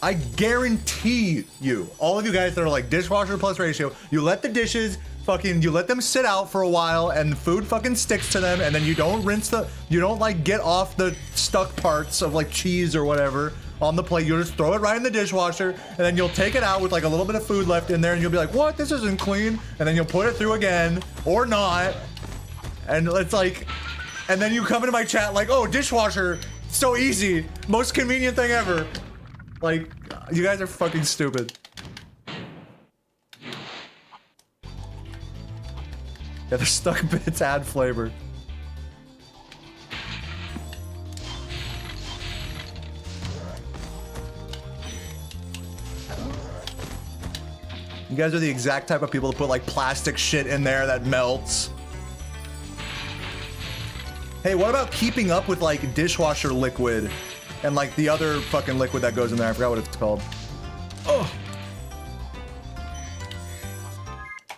I guarantee you, all of you guys that are like dishwasher plus ratio, you let the dishes fucking, you let them sit out for a while and food fucking sticks to them, and then you don't rinse the, you don't like get off the stuck parts of like cheese or whatever on the plate. You'll just throw it right in the dishwasher, and then you'll take it out with like a little bit of food left in there, and you'll be like, what, this isn't clean, and then you'll put it through again or not, and it's like, and then you come into my chat like, oh, dishwasher, so easy, most convenient thing ever. Like, you guys are fucking stupid. Yeah, the stuck bits add flavor. You guys are the exact type of people to put like plastic shit in there that melts. Hey, what about keeping up with like dishwasher liquid and like the other fucking liquid that goes in there? I forgot what it's called. Oh.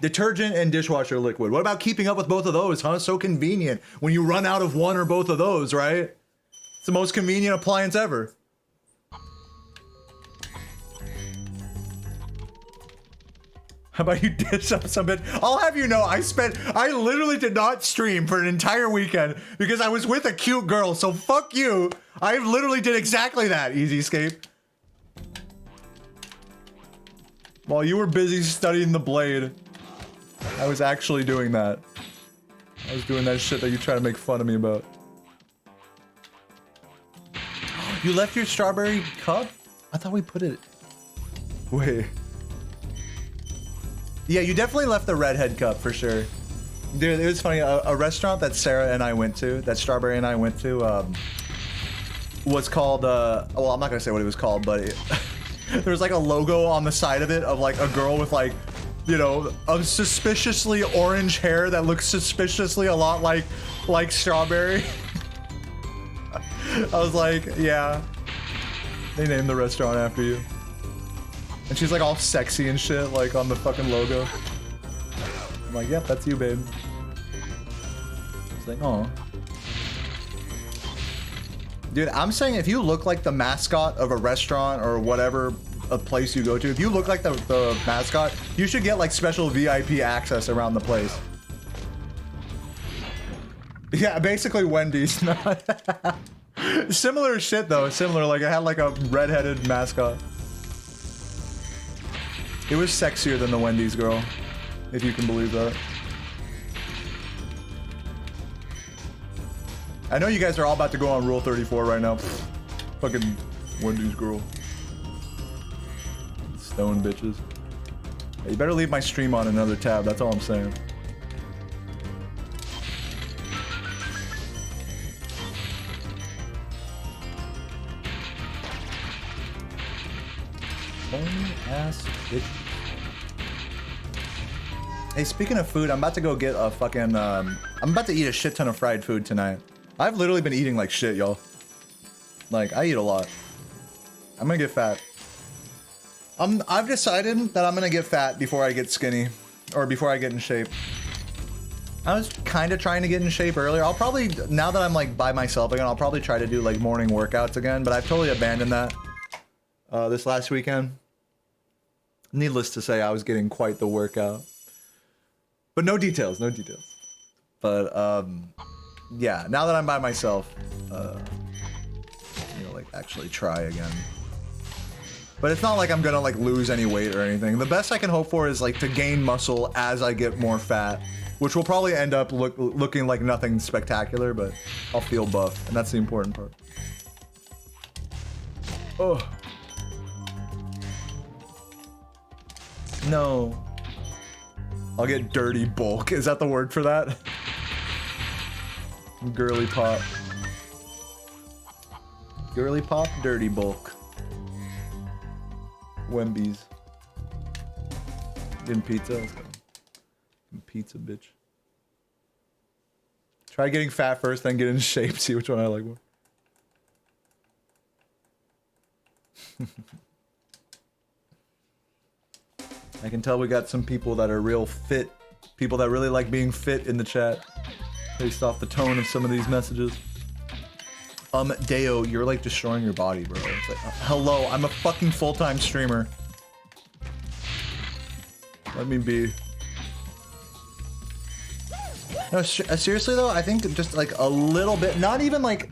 Detergent and dishwasher liquid. What about keeping up with both of those, huh? So convenient when you run out of one or both of those, right? It's the most convenient appliance ever. How about you dish up some bit? I'll have you know, I literally did not stream for an entire weekend because I was with a cute girl, so fuck you. I literally did exactly that, Easy Escape. While you were busy studying the blade, I was actually doing that. I was doing that shit that you try to make fun of me about. You left your strawberry cup? I thought we put it... Wait. Yeah, you definitely left the redhead cup for sure. Dude, it was funny. A restaurant that Sarah and I went to, that Strawberry and I went to, was called, well, I'm not gonna say what it was called, but it, there was like a logo on the side of it of like a girl with like, you know, a suspiciously orange hair that looks suspiciously a lot like Strawberry. I was like, yeah, they named the restaurant after you. And she's like all sexy and shit, like on the fucking logo. I'm like, yep, that's you, babe. She's like, oh. Dude, I'm saying if you look like the mascot of a restaurant or whatever a place you go to, if you look like the mascot, you should get like special VIP access around the place. Yeah, basically Wendy's. Similar shit though, similar, like it had like a redheaded mascot. It was sexier than the Wendy's girl, if you can believe that. I know you guys are all about to go on Rule 34 right now. Fucking Wendy's girl. Stone bitches. Hey, you better leave my stream on another tab, that's all I'm saying. Phony ass bitch. Hey, speaking of food, I'm about to go get a fucking, I'm about to eat a shit ton of fried food tonight. I've literally been eating like shit, y'all. Like, I eat a lot. I'm gonna get fat. I've decided that I'm gonna get fat before I get skinny, or before I get in shape. I was kind of trying to get in shape earlier. I'll probably, now that I'm like by myself again, I'll probably try to do like morning workouts again, but I've totally abandoned that this last weekend. Needless to say, I was getting quite the workout. But no details, no details. But yeah, now that I'm by myself, you know, like actually try again. But it's not like I'm gonna like lose any weight or anything. The best I can hope for is like to gain muscle as I get more fat, which will probably end up looking like nothing spectacular, but I'll feel buff, and that's the important part. Oh. No. I'll get dirty bulk. Is that the word for that? Girly pop. Girly pop, dirty bulk. Wembies. Getting pizza. Let's go. Pizza, bitch. Try getting fat first, then get in shape. See which one I like more. I can tell we got some people that are real fit. People that really like being fit in the chat. Based off the tone of some of these messages. Deo, you're like destroying your body, bro. It's like, hello, I'm a fucking full-time streamer. Let me be. No, seriously though, I think just like a little bit, not even like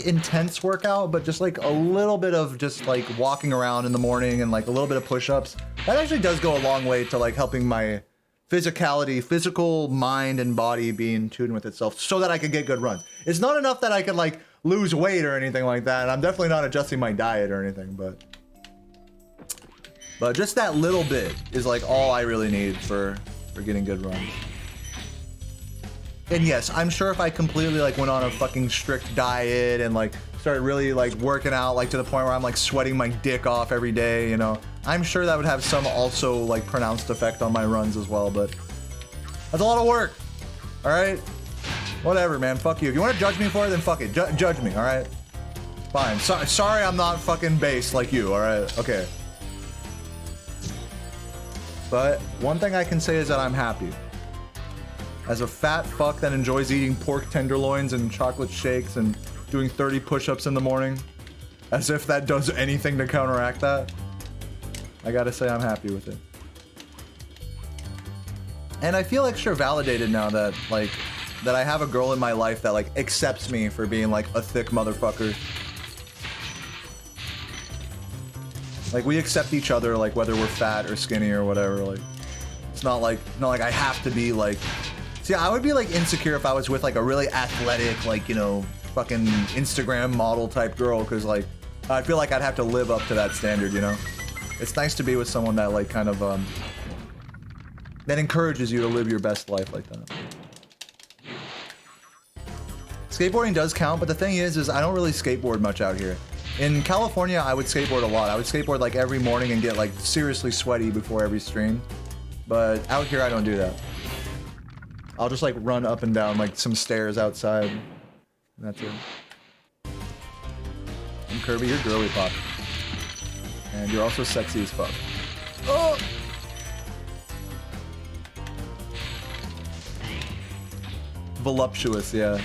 intense workout, but just like a little bit of just like walking around in the morning and like a little bit of push-ups. That actually does go a long way to like helping my physicality, physical mind and body be in tune with itself so that I can get good runs. It's not enough that I can like lose weight or anything like that. I'm definitely not adjusting my diet or anything, but just that little bit is like all I really need for getting good runs. And yes, I'm sure if I completely like went on a fucking strict diet and like started really like working out like to the point where I'm like sweating my dick off every day, you know, I'm sure that would have some also like pronounced effect on my runs as well, but that's a lot of work. All right, whatever, man. Fuck you. If you want to judge me for it, then fuck it. Judge me. All right, fine. Sorry, I'm not fucking base like you. All right, okay. But one thing I can say is that I'm happy. As a fat fuck that enjoys eating pork tenderloins and chocolate shakes and doing 30 push-ups in the morning, as if that does anything to counteract that, I gotta say I'm happy with it. And I feel extra validated now that like that I have a girl in my life that like accepts me for being like a thick motherfucker. Like we accept each other like whether we're fat or skinny or whatever. Like it's not like I have to be like. See, I would be like insecure if I was with like a really athletic, like, you know, fucking Instagram model type girl, because like I feel like I'd have to live up to that standard, you know? It's nice to be with someone that like kind of that encourages you to live your best life like that. Skateboarding does count, but the thing is I don't really skateboard much out here. In California, I would skateboard a lot. I would skateboard like every morning and get like seriously sweaty before every stream. But out here, I don't do that. I'll just like run up and down like some stairs outside. And that's it. I'm Kirby, you're girly pop. And you're also sexy as fuck. Oh! Voluptuous, yeah.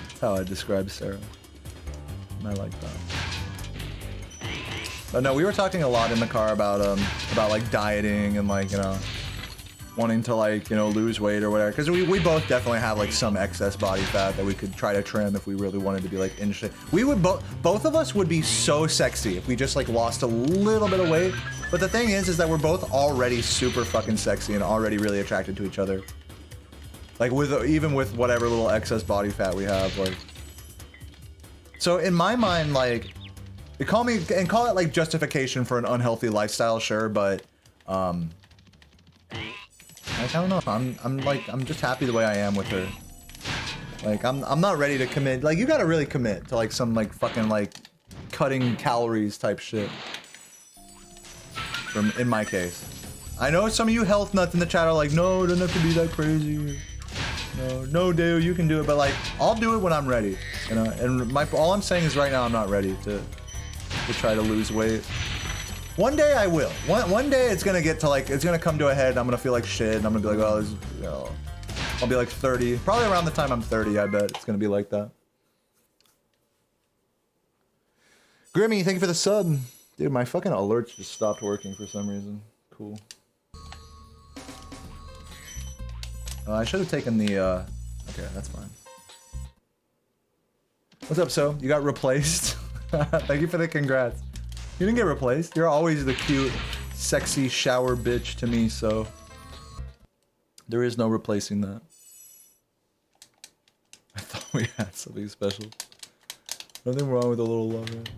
That's how I describe Sarah. I like that. But no, we were talking a lot in the car about like dieting and like, you know, wanting to like, you know, lose weight or whatever, because we both definitely have like some excess body fat that we could try to trim if we really wanted to be like in shape. We would both of us would be so sexy if we just like lost a little bit of weight. But the thing is that we're both already super fucking sexy and already really attracted to each other. Like even with whatever little excess body fat we have, like. So in my mind, like, call it like justification for an unhealthy lifestyle, sure, but like, I don't know. I'm just happy the way I am with her. Like, I'm not ready to commit. Like, you gotta really commit to like some like fucking like cutting calories type shit. In my case, I know some of you health nuts in the chat are like, no, it doesn't have to be that crazy. No, dude, you can do it. But like, I'll do it when I'm ready. You know. And all I'm saying is right now I'm not ready to to try to lose weight. One day I will. One day it's gonna get to like, it's gonna come to a head and I'm gonna feel like shit and I'm gonna be like, oh, this, you know, I'll be like 30. Probably around the time I'm 30, I bet it's gonna be like that. Grimmy, thank you for the sub. Dude, my fucking alerts just stopped working for some reason. Cool. I should have taken the, okay, that's fine. What's up, So? You got replaced? Thank you for the congrats. You didn't get replaced. You're always the cute, sexy shower bitch to me, so... There is no replacing that. I thought we had something special. Nothing wrong with a little love, right?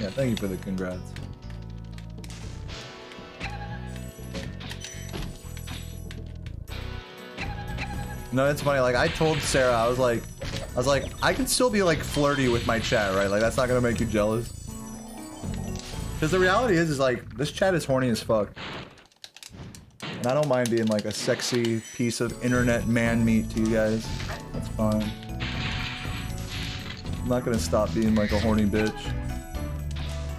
Yeah, thank you for the congrats. No, it's funny, like, I told Sarah, I was like, I can still be, like, flirty with my chat, right? Like, that's not gonna make you jealous. Because the reality is, like, this chat is horny as fuck. And I don't mind being, like, a sexy piece of internet man meat to you guys. That's fine. I'm not gonna stop being, like, a horny bitch.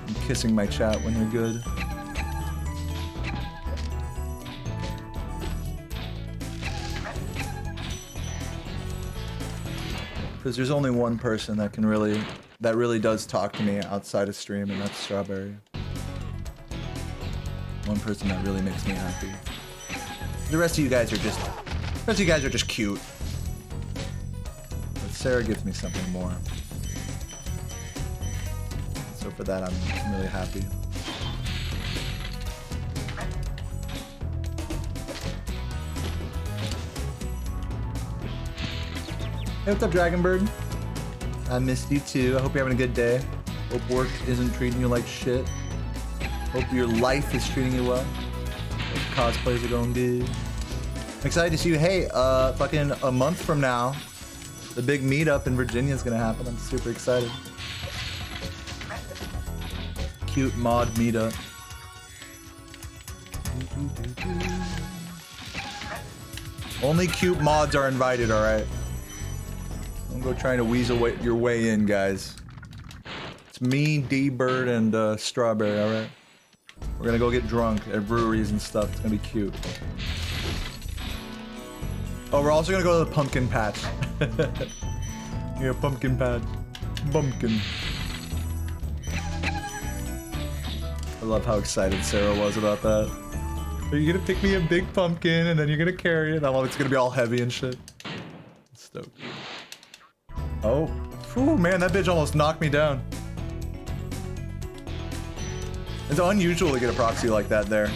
And kissing my chat when they're good. Because there's only one person that can really, that really does talk to me outside of stream, and that's Strawberry. One person that really makes me happy. The rest of you guys are just, cute. But Sarah gives me something more. So for that, I'm really happy. Hey, what's up, Dragonbird? I missed you too. I hope you're having a good day. Hope work isn't treating you like shit. Hope your life is treating you well. Hope cosplays are going good. I'm excited to see you. Hey, fucking a month from now, the big meetup in Virginia is gonna happen. I'm super excited. Cute mod meetup. Only cute mods are invited, alright? Don't go trying to weasel your way in, guys. It's me, D-Bird, and Strawberry, alright? We're gonna go get drunk at breweries and stuff. It's gonna be cute. Oh, we're also gonna go to the pumpkin patch. Yeah, pumpkin patch. Bumpkin. I love how excited Sarah was about that. Are you gonna pick me a big pumpkin and then you're gonna carry it? I love it's gonna be all heavy and shit. Stoked. Oh, whew, man, that bitch almost knocked me down. It's unusual to get a proxy like that there.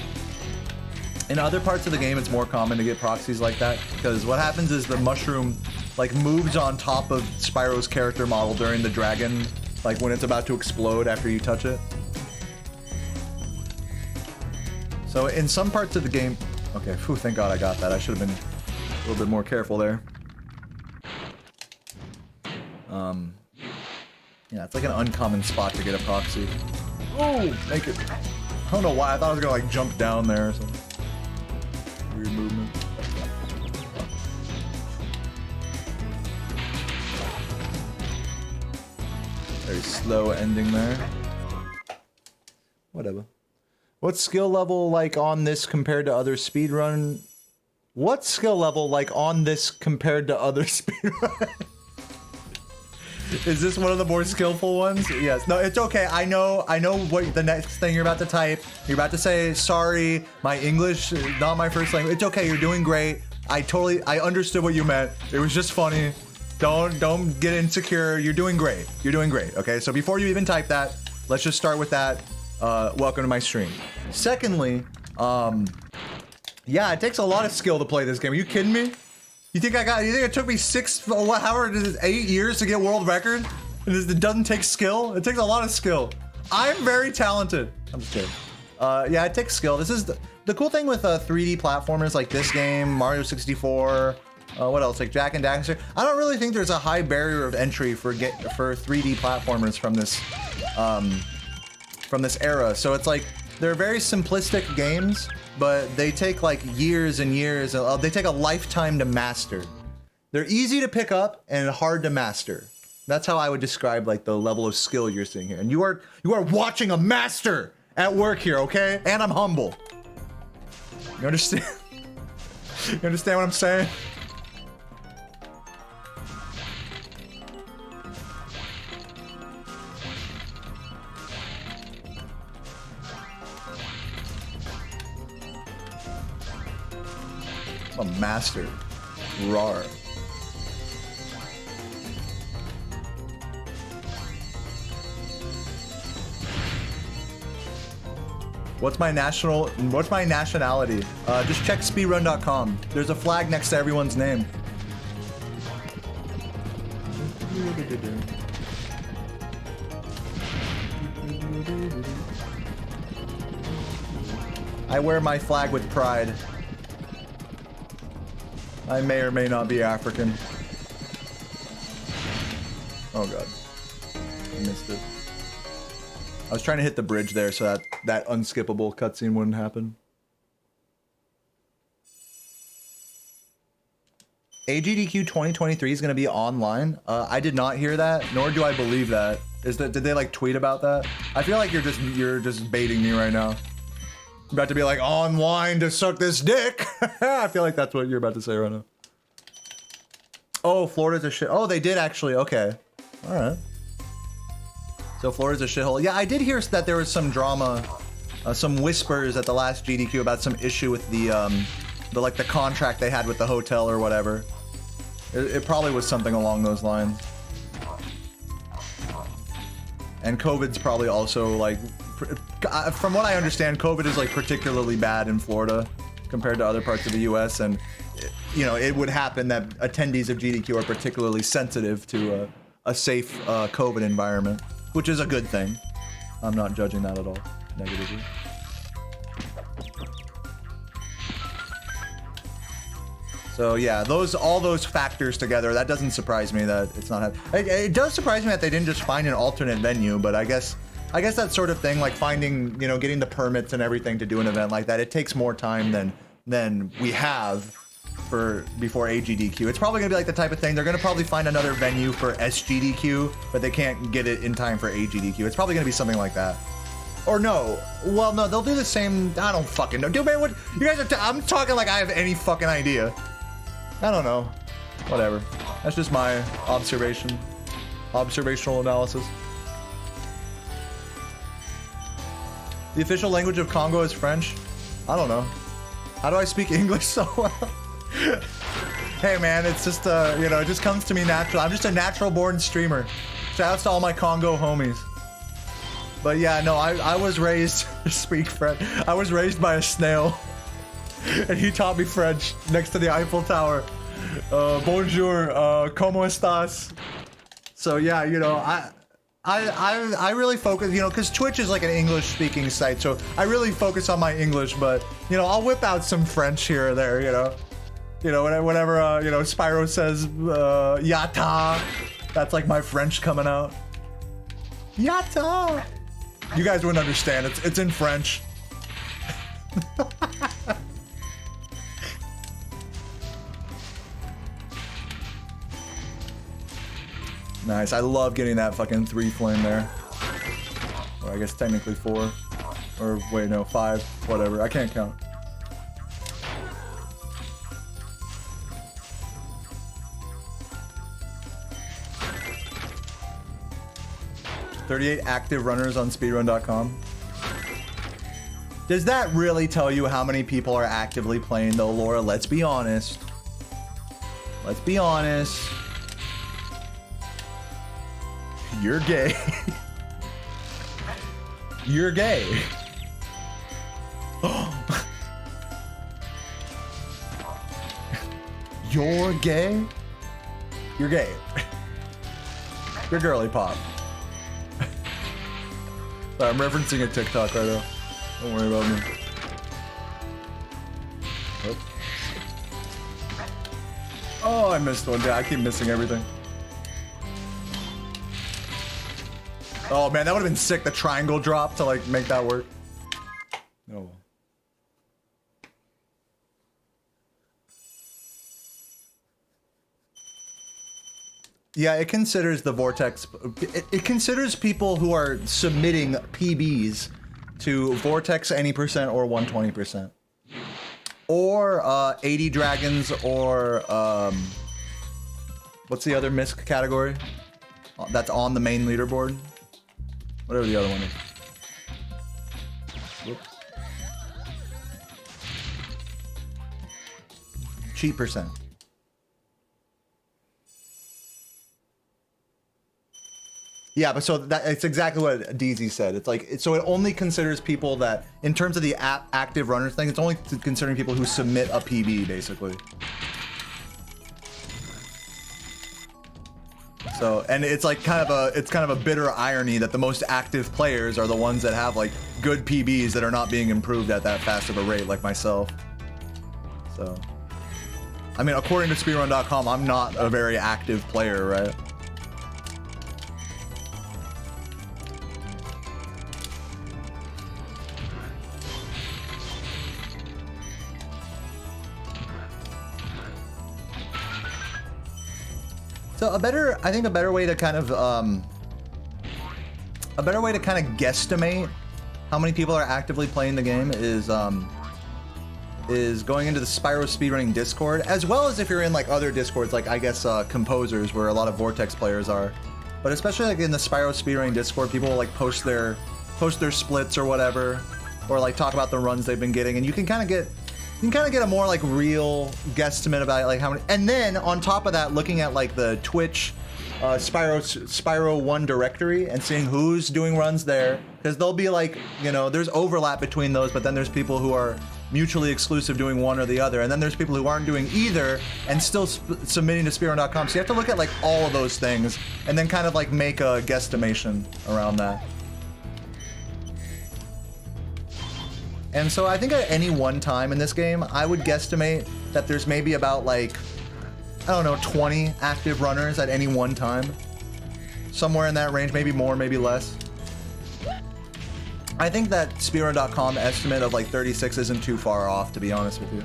In other parts of the game, it's more common to get proxies like that, because what happens is the mushroom, like, moves on top of Spyro's character model during the dragon, like, when it's about to explode after you touch it. So in some parts of the game... Okay, whew, thank God I got that. I should have been a little bit more careful there. Yeah, it's like an uncommon spot to get a proxy. Oh, make it. I don't know why. I thought I was gonna like jump down there or something. Weird movement. Very slow ending there. Whatever. What's skill level like on this compared to other speedrun? What skill level like on this compared to other speedrun? Is this one of the more skillful ones? Yes. No, it's okay. I know what the next thing you're about to type. You're about to say, sorry, my English is not my first language. It's okay, you're doing great. I understood what you meant. It was just funny. Don't get insecure. You're doing great. You're doing great, okay? So before you even type that, let's just start with that. Welcome to my stream. Secondly, yeah, it takes a lot of skill to play this game. Are you kidding me? You think it took me 8 years to get world record? And it doesn't take skill? It takes a lot of skill. I'm very talented. I'm just kidding. Yeah, it takes skill. This is the cool thing with 3D platformers like this game, Mario 64, what else? Like Jak and Daxter. I don't really think there's a high barrier of entry for 3D platformers from this era. So it's like, they're very simplistic games, but they take like years and years, they take a lifetime to master. They're easy to pick up and hard to master. That's how I would describe like the level of skill you're seeing here. And you are watching a master at work here, okay? And I'm humble. You understand? You understand what I'm saying? I'm a master. Rawr. What's my nationality? Just check speedrun.com. There's a flag next to everyone's name. I wear my flag with pride. I may or may not be African. Oh god. I missed it. I was trying to hit the bridge there so that unskippable cutscene wouldn't happen. AGDQ 2023 is going to be online. I did not hear that, nor do I believe that. Did they like tweet about that? I feel like you're just baiting me right now. I'm about to be like online to suck this dick. I feel like that's what you're about to say right now. Oh, Florida's a shit. Oh, they did actually. Okay. All right. So Florida's a shithole. Yeah, I did hear that there was some drama, some whispers at the last GDQ about some issue with the contract they had with the hotel or whatever. It probably was something along those lines. And COVID's probably also like, from what I understand, COVID is like particularly bad in Florida compared to other parts of the US, and you know, it would happen that attendees of GDQ are particularly sensitive to a safe COVID environment. Which is a good thing. I'm not judging that at all negatively. So yeah, all those factors together, that doesn't surprise me that it's not it does surprise me that they didn't just find an alternate venue, but I guess that sort of thing, like finding, you know, getting the permits and everything to do an event like that, it takes more time than we have before AGDQ. It's probably gonna be like the type of thing, they're gonna probably find another venue for SGDQ, but they can't get it in time for AGDQ. It's probably gonna be something like that. Or no, well, no, they'll do the same. I don't fucking know. Dude, man, what you guys are? I'm talking like I have any fucking idea. I don't know. Whatever. That's just my observational analysis. The official language of Congo is French. I don't know. How do I speak English so well? Hey man, it's just you know, it just comes to me natural. I'm just a natural born streamer. Shoutouts to all my Congo homies. But yeah, no, I was raised to speak French. I was raised by a snail, and he taught me French next to the Eiffel Tower. Bonjour, comment estás? So yeah, you know, I really focus, you know, because Twitch is like an English speaking site, so I really focus on my English, but you know, I'll whip out some French here or there, you know. You know, whenever, you know, Spyro says, Yata, that's like my French coming out. Yata! You guys wouldn't understand, it's in French. Nice, I love getting that fucking 3 flame there. Or I guess technically 4. Or wait, no, 5, whatever, I can't count. "38 active runners on speedrun.com. Does that really tell you how many people are actively playing though, Laura? Let's be honest. Let's be honest. You're gay. You're gay. You're gay? You're gay. You're girly pop. Sorry, I'm referencing a TikTok right now. Don't worry about me. Oh, I missed one. Yeah, I keep missing everything. Oh man, that would have been sick, the triangle drop to like make that work. Oh. Yeah, it considers the Vortex. It considers people who are submitting PBs to Vortex any percent or 120%. Or 80 dragons or what's the other misc category? That's on the main leaderboard. Whatever the other one is. Whoops. Cheat percent. Yeah, but so that it's exactly what DZ said. It's like so it only considers people that, in terms of the active runners thing, it's only considering people who submit a PB basically. So, and it's like kind of a bitter irony that the most active players are the ones that have like good PBs that are not being improved at that fast of a rate, like myself. So, I mean, according to speedrun.com, I'm not a very active player, right? So I think a better way to kind of guesstimate how many people are actively playing the game is going into the Spyro speedrunning Discord, as well as if you're in like other Discords, like I guess Composers, where a lot of Vortex players are. But especially like in the Spyro speedrunning Discord, people will like post their splits or whatever, or like talk about the runs they've been getting, and you can kind of get a more like real guesstimate about like how many. And then on top of that, looking at like the Twitch Spyro 1 directory and seeing who's doing runs there, because they'll be like, you know, there's overlap between those, but then there's people who are mutually exclusive doing one or the other, and then there's people who aren't doing either and still submitting to speedrun.com. So you have to look at like all of those things and then kind of like make a guesstimation around that. And so I think at any one time in this game, I would guesstimate that there's maybe about like, I don't know, 20 active runners at any one time. Somewhere in that range, maybe more, maybe less. I think that speedrun.com estimate of like 36 isn't too far off, to be honest with you.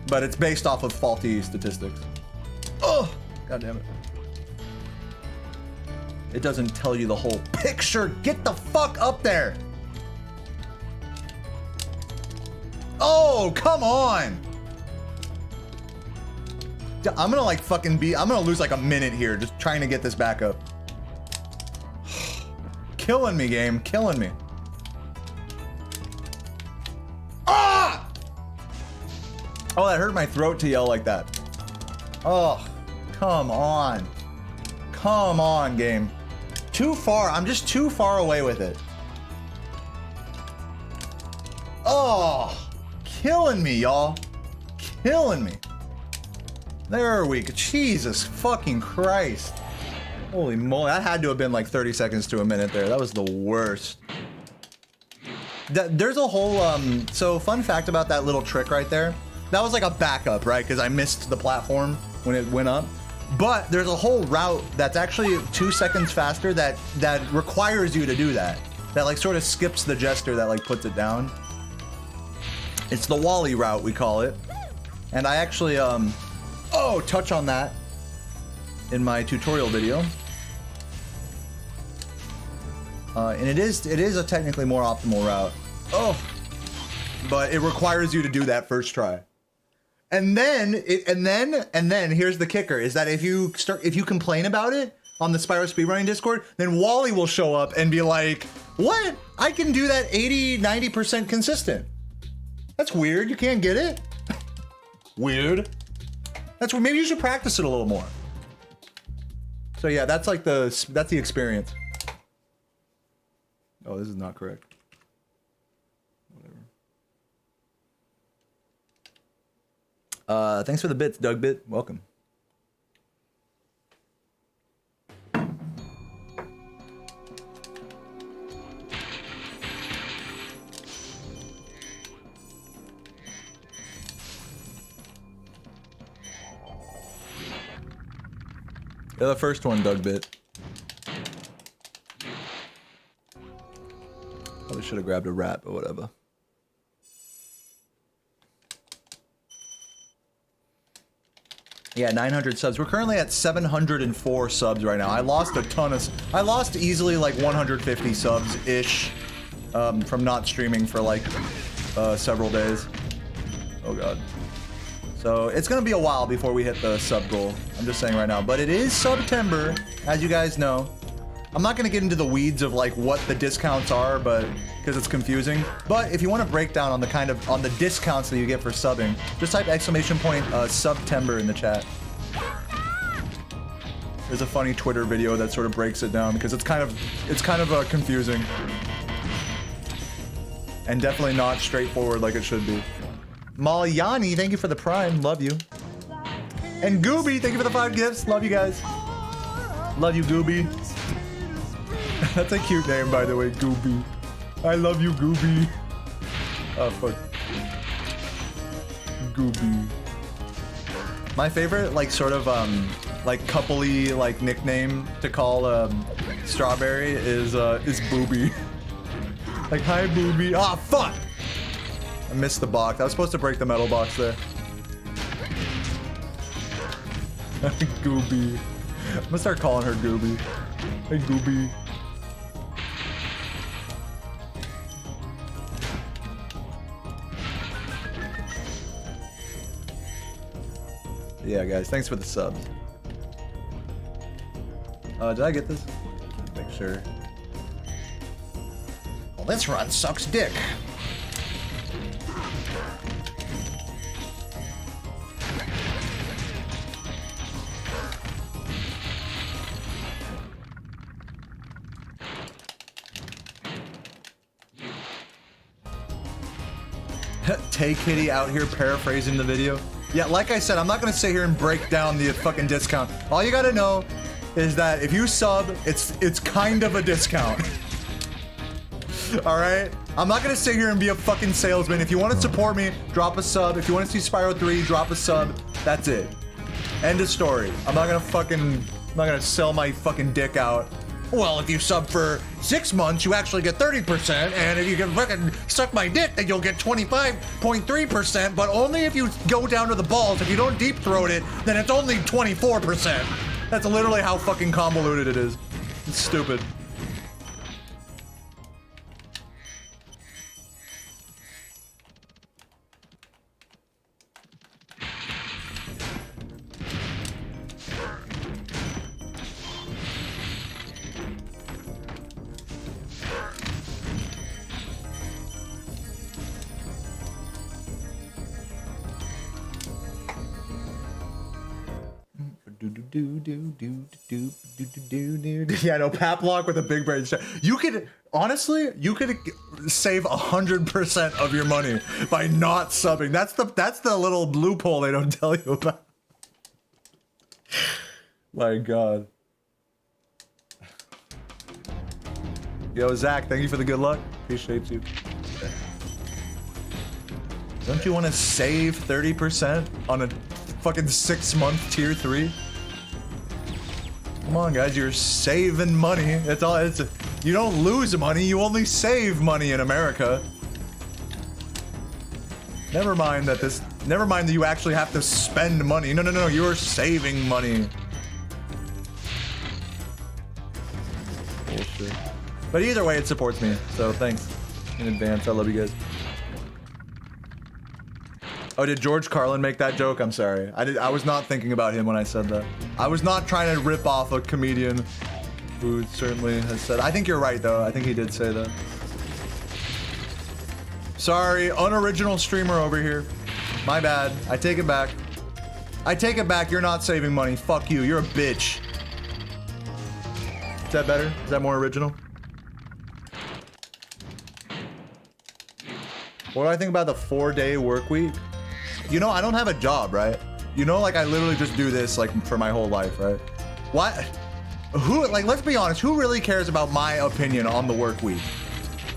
But it's based off of faulty statistics. Oh, God damn it. It doesn't tell you the whole picture. Get the fuck up there. Oh, come on! I'm gonna like I'm gonna lose like a minute here just trying to get this back up. Killing me, game, killing me. Ah! Oh, that hurt my throat to yell like that. Oh, come on. Come on, game. Too far, I'm just too far away with it. Oh! Killing me, y'all. Killing me. There we go. Jesus fucking Christ. Holy moly. That had to have been like 30 seconds to a minute there. That was the worst. There's a whole, so fun fact about that little trick right there. That was like a backup, right? Because I missed the platform when it went up. But there's a whole route that's actually 2 seconds faster that requires you to do that. That like sort of skips the jester that like puts it down. It's the Wally route, we call it. And I actually, touch on that in my tutorial video. And it is a technically more optimal route. Oh, but it requires you to do that first try. And then here's the kicker, is that if you complain about it on the Spyro speedrunning Discord, then Wally will show up and be like, what? I can do that 80, 90% consistent. That's weird. You can't get it. Weird. That's where maybe you should practice it a little more. So yeah, that's like that's the experience. Oh, this is not correct. Whatever. Thanks for the bits, Doug Bit. Welcome. Yeah, the first one, Doug Bit. Probably should have grabbed a rat, but whatever. Yeah, 900 subs. We're currently at 704 subs right now. I lost a ton of... I lost easily like 150 subs-ish from not streaming for like several days. Oh god. So it's gonna be a while before we hit the sub goal. I'm just saying right now. But it is September, as you guys know. I'm not gonna get into the weeds of like what the discounts are, but because it's confusing. But if you want to break down on the discounts that you get for subbing, just type !September in the chat. There's a funny Twitter video that sort of breaks it down because it's kind of confusing. And definitely not straightforward like it should be. Malyani, thank you for the prime. Love you. And Gooby, thank you for the 5 gifts. Love you guys. Love you, Gooby. That's a cute name, by the way, Gooby. I love you, Gooby. Oh, fuck. Gooby. My favorite, like, sort of, like, coupley, like, nickname to call, Strawberry is Booby. Like, hi, Booby. Ah, oh, fuck! I missed the box. I was supposed to break the metal box there. Gooby. I'm gonna start calling her Gooby. Hey, Gooby. Yeah, guys, thanks for the subs. Did I get this? Make sure. Well, this run sucks dick. Tay Kitty out here paraphrasing the video. Yeah, like I said, I'm not gonna sit here and break down the fucking discount. All you gotta know is that if you sub, it's kind of a discount. All right? I'm not gonna sit here and be a fucking salesman. If you want to support me, drop a sub. If you want to see Spyro 3, drop a sub. That's it. End of story. I'm not gonna sell my fucking dick out. Well, if you sub for 6 months, you actually get 30%, and if you can fucking suck my dick, then you'll get 25.3%, but only if you go down to the balls. If you don't deep throat it, then it's only 24%. That's literally how fucking convoluted it is. It's stupid. Yeah, no, Paplock with a big brain. You could, honestly, you could save 100% of your money by not subbing. That's the little loophole they don't tell you about. My God. Yo, Zach, thank you for the good luck. Appreciate you. Don't you want to save 30% on a fucking 6-month tier 3? Come on, guys, you're saving money. It's all. You don't lose money. You only save money in America. Never mind that Never mind that you actually have to spend money. No, no, no. You're saving money. Bullshit. But either way, it supports me. So thanks in advance. I love you guys. Oh, did George Carlin make that joke? I'm sorry. I was not thinking about him when I said that. I was not trying to rip off a comedian who certainly has said... I think you're right, though. I think he did say that. Sorry, unoriginal streamer over here. My bad. I take it back. I take it back. You're not saving money. Fuck you. You're a bitch. Is that better? Is that more original? What do I think about the 4-day work week? You know, I don't have a job, right? You know, like, I literally just do this, like, for my whole life, right? What? Who, like, let's be honest, who really cares about my opinion on the work week?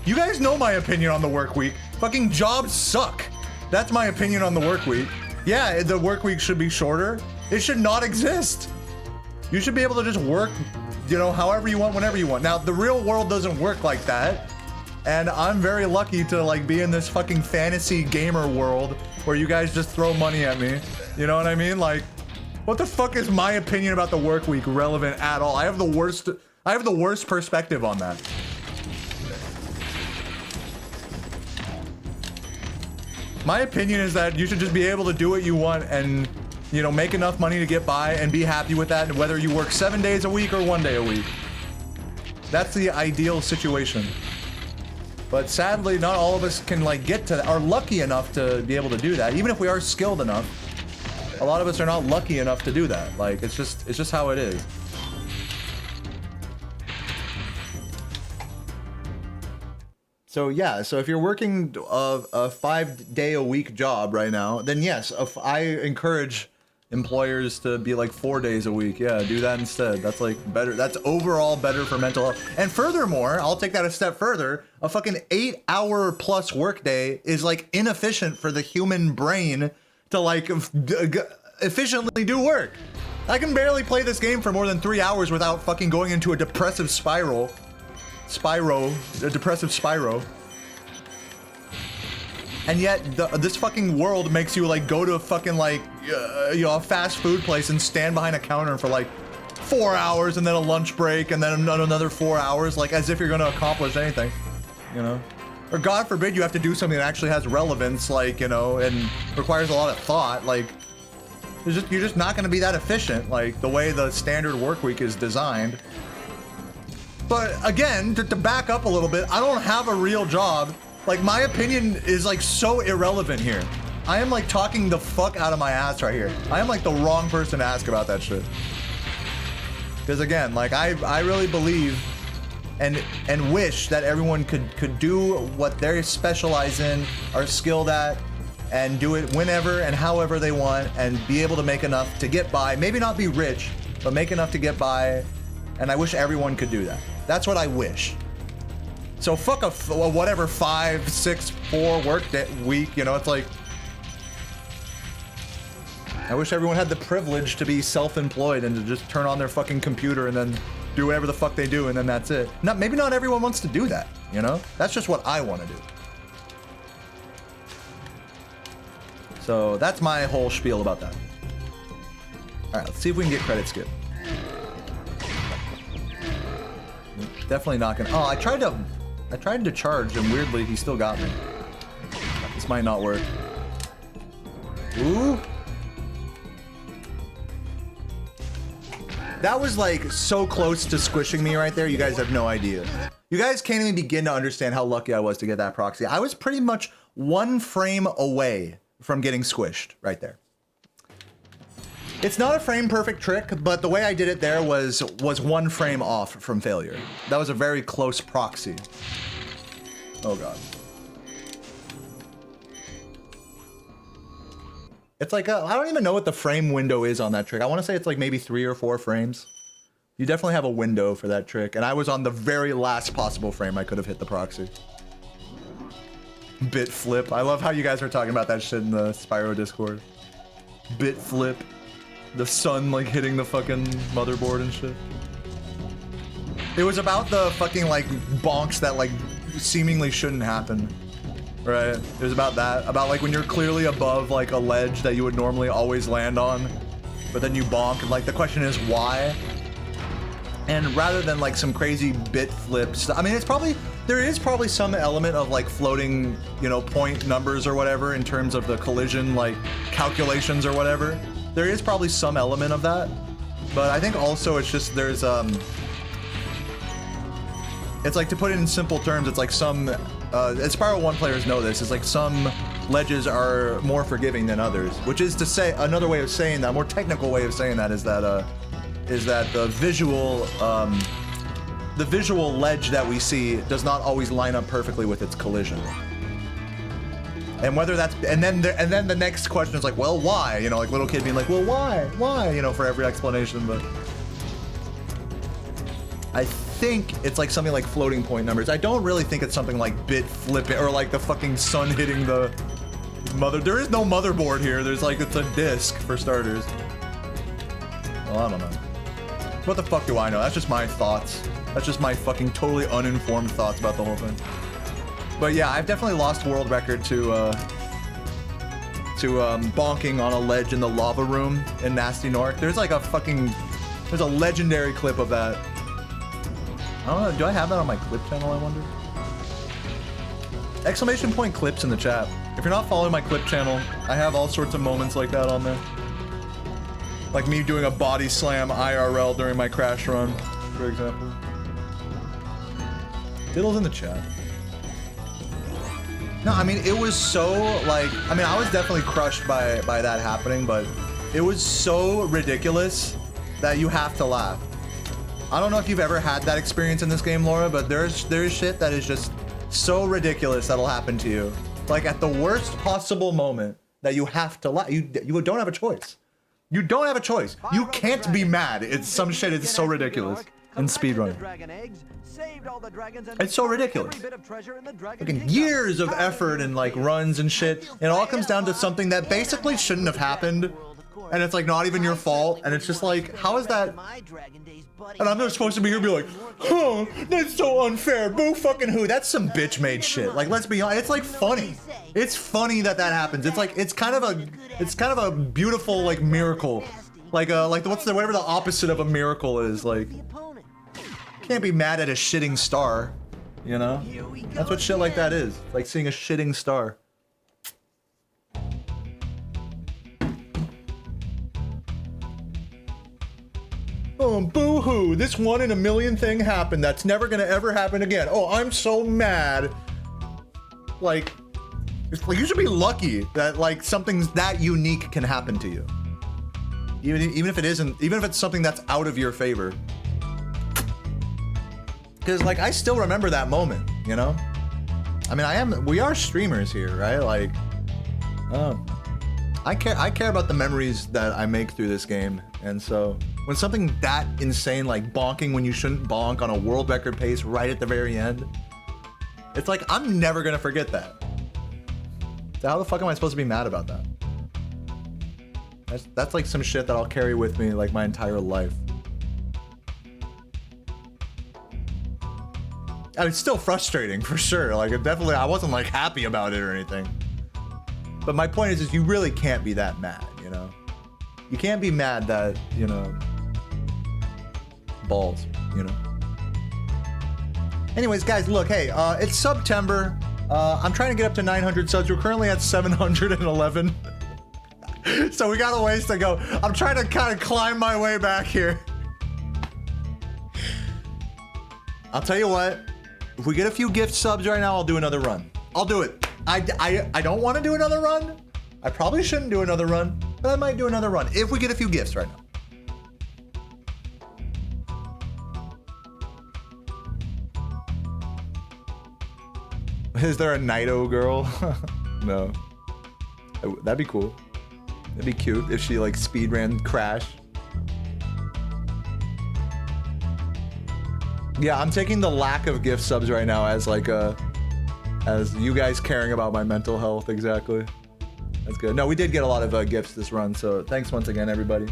You guys know my opinion on the work week. Fucking jobs suck. That's my opinion on the work week. Yeah, the work week should be shorter. It should not exist. You should be able to just work, you know, however you want, whenever you want. Now, the real world doesn't work like that. And I'm very lucky to, like, be in this fucking fantasy gamer world where you guys just throw money at me. You know what I mean? Like, What the fuck is my opinion about the work week relevant at all? I have the worst perspective on that. My opinion is that you should just be able to do what you want and, you know, make enough money to get by and be happy with that, whether you work 7 days a week or 1 day a week. That's the ideal situation. But sadly, not all of us can like get to that, are lucky enough to be able to do that. Even if we are skilled enough, a lot of us are not lucky enough to do that. Like, it's just how it is. So yeah, so if you're working a 5 day a week job right now, then yes, I encourage employers to be like 4 days a week. Yeah, do that instead. That's like better. That's overall better for mental health. And furthermore, I'll take that a step further. A fucking 8-hour plus workday is like inefficient for the human brain to like efficiently do work. I can barely play this game for more than 3 hours without fucking going into a depressive spiral. A depressive Spyro. And yet, this fucking world makes you like go to a fucking like, you know, a fast food place and stand behind a counter for like 4 hours and then a lunch break and then another 4 hours, like as if you're gonna accomplish anything, you know? Or God forbid you have to do something that actually has relevance, like, you know, and requires a lot of thought, like, you're just not gonna be that efficient, like the way the standard work week is designed. But again, to back up a little bit, I don't have a real job. Like, my opinion is like so irrelevant here. I am like talking the fuck out of my ass right here. I am like the wrong person to ask about that shit. Because again, like I really believe and wish that everyone could do what they specialize in, are skilled at, and do it whenever and however they want and be able to make enough to get by. Maybe not be rich, but make enough to get by. And I wish everyone could do that. That's what I wish. So fuck a whatever 5, 6, 4 work week, you know, it's like, I wish everyone had the privilege to be self-employed and to just turn on their fucking computer and then do whatever the fuck they do and then that's it. Maybe not everyone wants to do that, you know? That's just what I want to do. So that's my whole spiel about that. All right, let's see if we can get credit skip. Definitely not gonna. Oh, I tried to charge and weirdly he still got me. This might not work. Ooh. That was like so close to squishing me right there. You guys have no idea. You guys can't even begin to understand how lucky I was to get that proxy. I was pretty much 1 frame away from getting squished right there. It's not a frame perfect trick, but the way I did it there was 1 frame off from failure. That was a very close proxy. Oh god. It's like, I don't even know what the frame window is on that trick. I want to say it's like maybe 3 or 4 frames. You definitely have a window for that trick, and I was on the very last possible frame I could have hit the proxy. Bit flip. I love how you guys are talking about that shit in the Spyro Discord. Bit flip. The sun like hitting the fucking motherboard and shit. It was about the fucking like bonks that like seemingly shouldn't happen. Right? It was about that. About like when you're clearly above like a ledge that you would normally always land on, but then you bonk and like the question is why? And rather than like some crazy bit flips, I mean there is probably some element of like floating, you know, point numbers or whatever in terms of the collision like calculations or whatever. There is probably some element of that, but I think also it's just there's it's like, to put it in simple terms, it's like some as Spyro 1 players know this, it's like some ledges are more forgiving than others, which is to say, another way of saying that, more technical way of saying that is that the visual ledge that we see does not always line up perfectly with its collision. And whether that's, and then the next question is like, well, why? You know, like little kid being like, well, why? You know, for every explanation, but I think it's like something like floating point numbers. I don't really think it's something like bit flipping or like the fucking sun hitting the mother. There is no motherboard here. There's like, it's a disc for starters. Well, I don't know. What the fuck do I know? That's just my thoughts. That's just my fucking totally uninformed thoughts about the whole thing. But yeah, I've definitely lost world record to bonking on a ledge in the lava room in Nasty Nork. There's like a fucking, there's a legendary clip of that. I don't know, do I have that on my clip channel, I wonder? Exclamation point clips in the chat. If you're not following my clip channel, I have all sorts of moments like that on there. Like me doing a body slam IRL during my crash run, for example. Diddle's in the chat. No, I mean, it was so, like, I mean, I was definitely crushed by that happening, but it was so ridiculous that you have to laugh. I don't know if you've ever had that experience in this game, Laura, but there's shit that is just so ridiculous that'll happen to you. Like, at the worst possible moment that you have to laugh. You don't have a choice. You don't have a choice. You can't be mad. It's some shit, it's so ridiculous in speedrunning. It's so ridiculous. Fucking years of effort and like runs and shit. It all comes down to something that basically shouldn't have happened. And it's like not even your fault. And it's just like, how is that? And I'm not supposed to be here and be like, huh, that's so unfair. Boo fucking who? That's some bitch made shit. Like, let's be honest. It's like funny. It's funny that that happens. It's like, it's kind of a beautiful like miracle. Like whatever the opposite of a miracle is. Like, can't be mad at a shitting star, you know? That's what shit like that is. Like seeing a shitting star. Oh, boo-hoo, this 1 in a million thing happened. That's never gonna ever happen again. Oh, I'm so mad. Like, you should be lucky that like something that unique can happen to you. Even if it isn't, even if it's something that's out of your favor. Because like I still remember that moment, you know? I mean, we are streamers here, right? Like, I care about the memories that I make through this game. And so when something that insane, like bonking when you shouldn't bonk on a world record pace right at the very end, it's like, I'm never gonna forget that. So how the fuck am I supposed to be mad about that? That's like some shit that I'll carry with me like my entire life. And it's still frustrating for sure. Like it definitely, I wasn't like happy about it or anything. But my point is you really can't be that mad, you know? You can't be mad that, you know, balls, you know? Anyways, guys, look, hey, it's September. I'm trying to get up to 900 subs. We're currently at 711. So we got a ways to go. I'm trying to kind of climb my way back here. I'll tell you what. If we get a few gift subs right now, I'll do another run. I'll do it. I don't want to do another run. I probably shouldn't do another run, but I might do another run if we get a few gifts right now. Is there a Nido girl? No. That'd be cool. That'd be cute if she like speedran Crash. Yeah, I'm taking the lack of gift subs right now as like as you guys caring about my mental health. Exactly. That's good. No, we did get a lot of gifts this run, so thanks once again, everybody.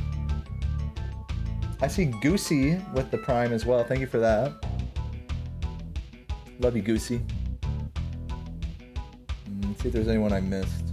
I see Goosey with the Prime as well. Thank you for that. Love you, Goosey. Let's see if there's anyone I missed.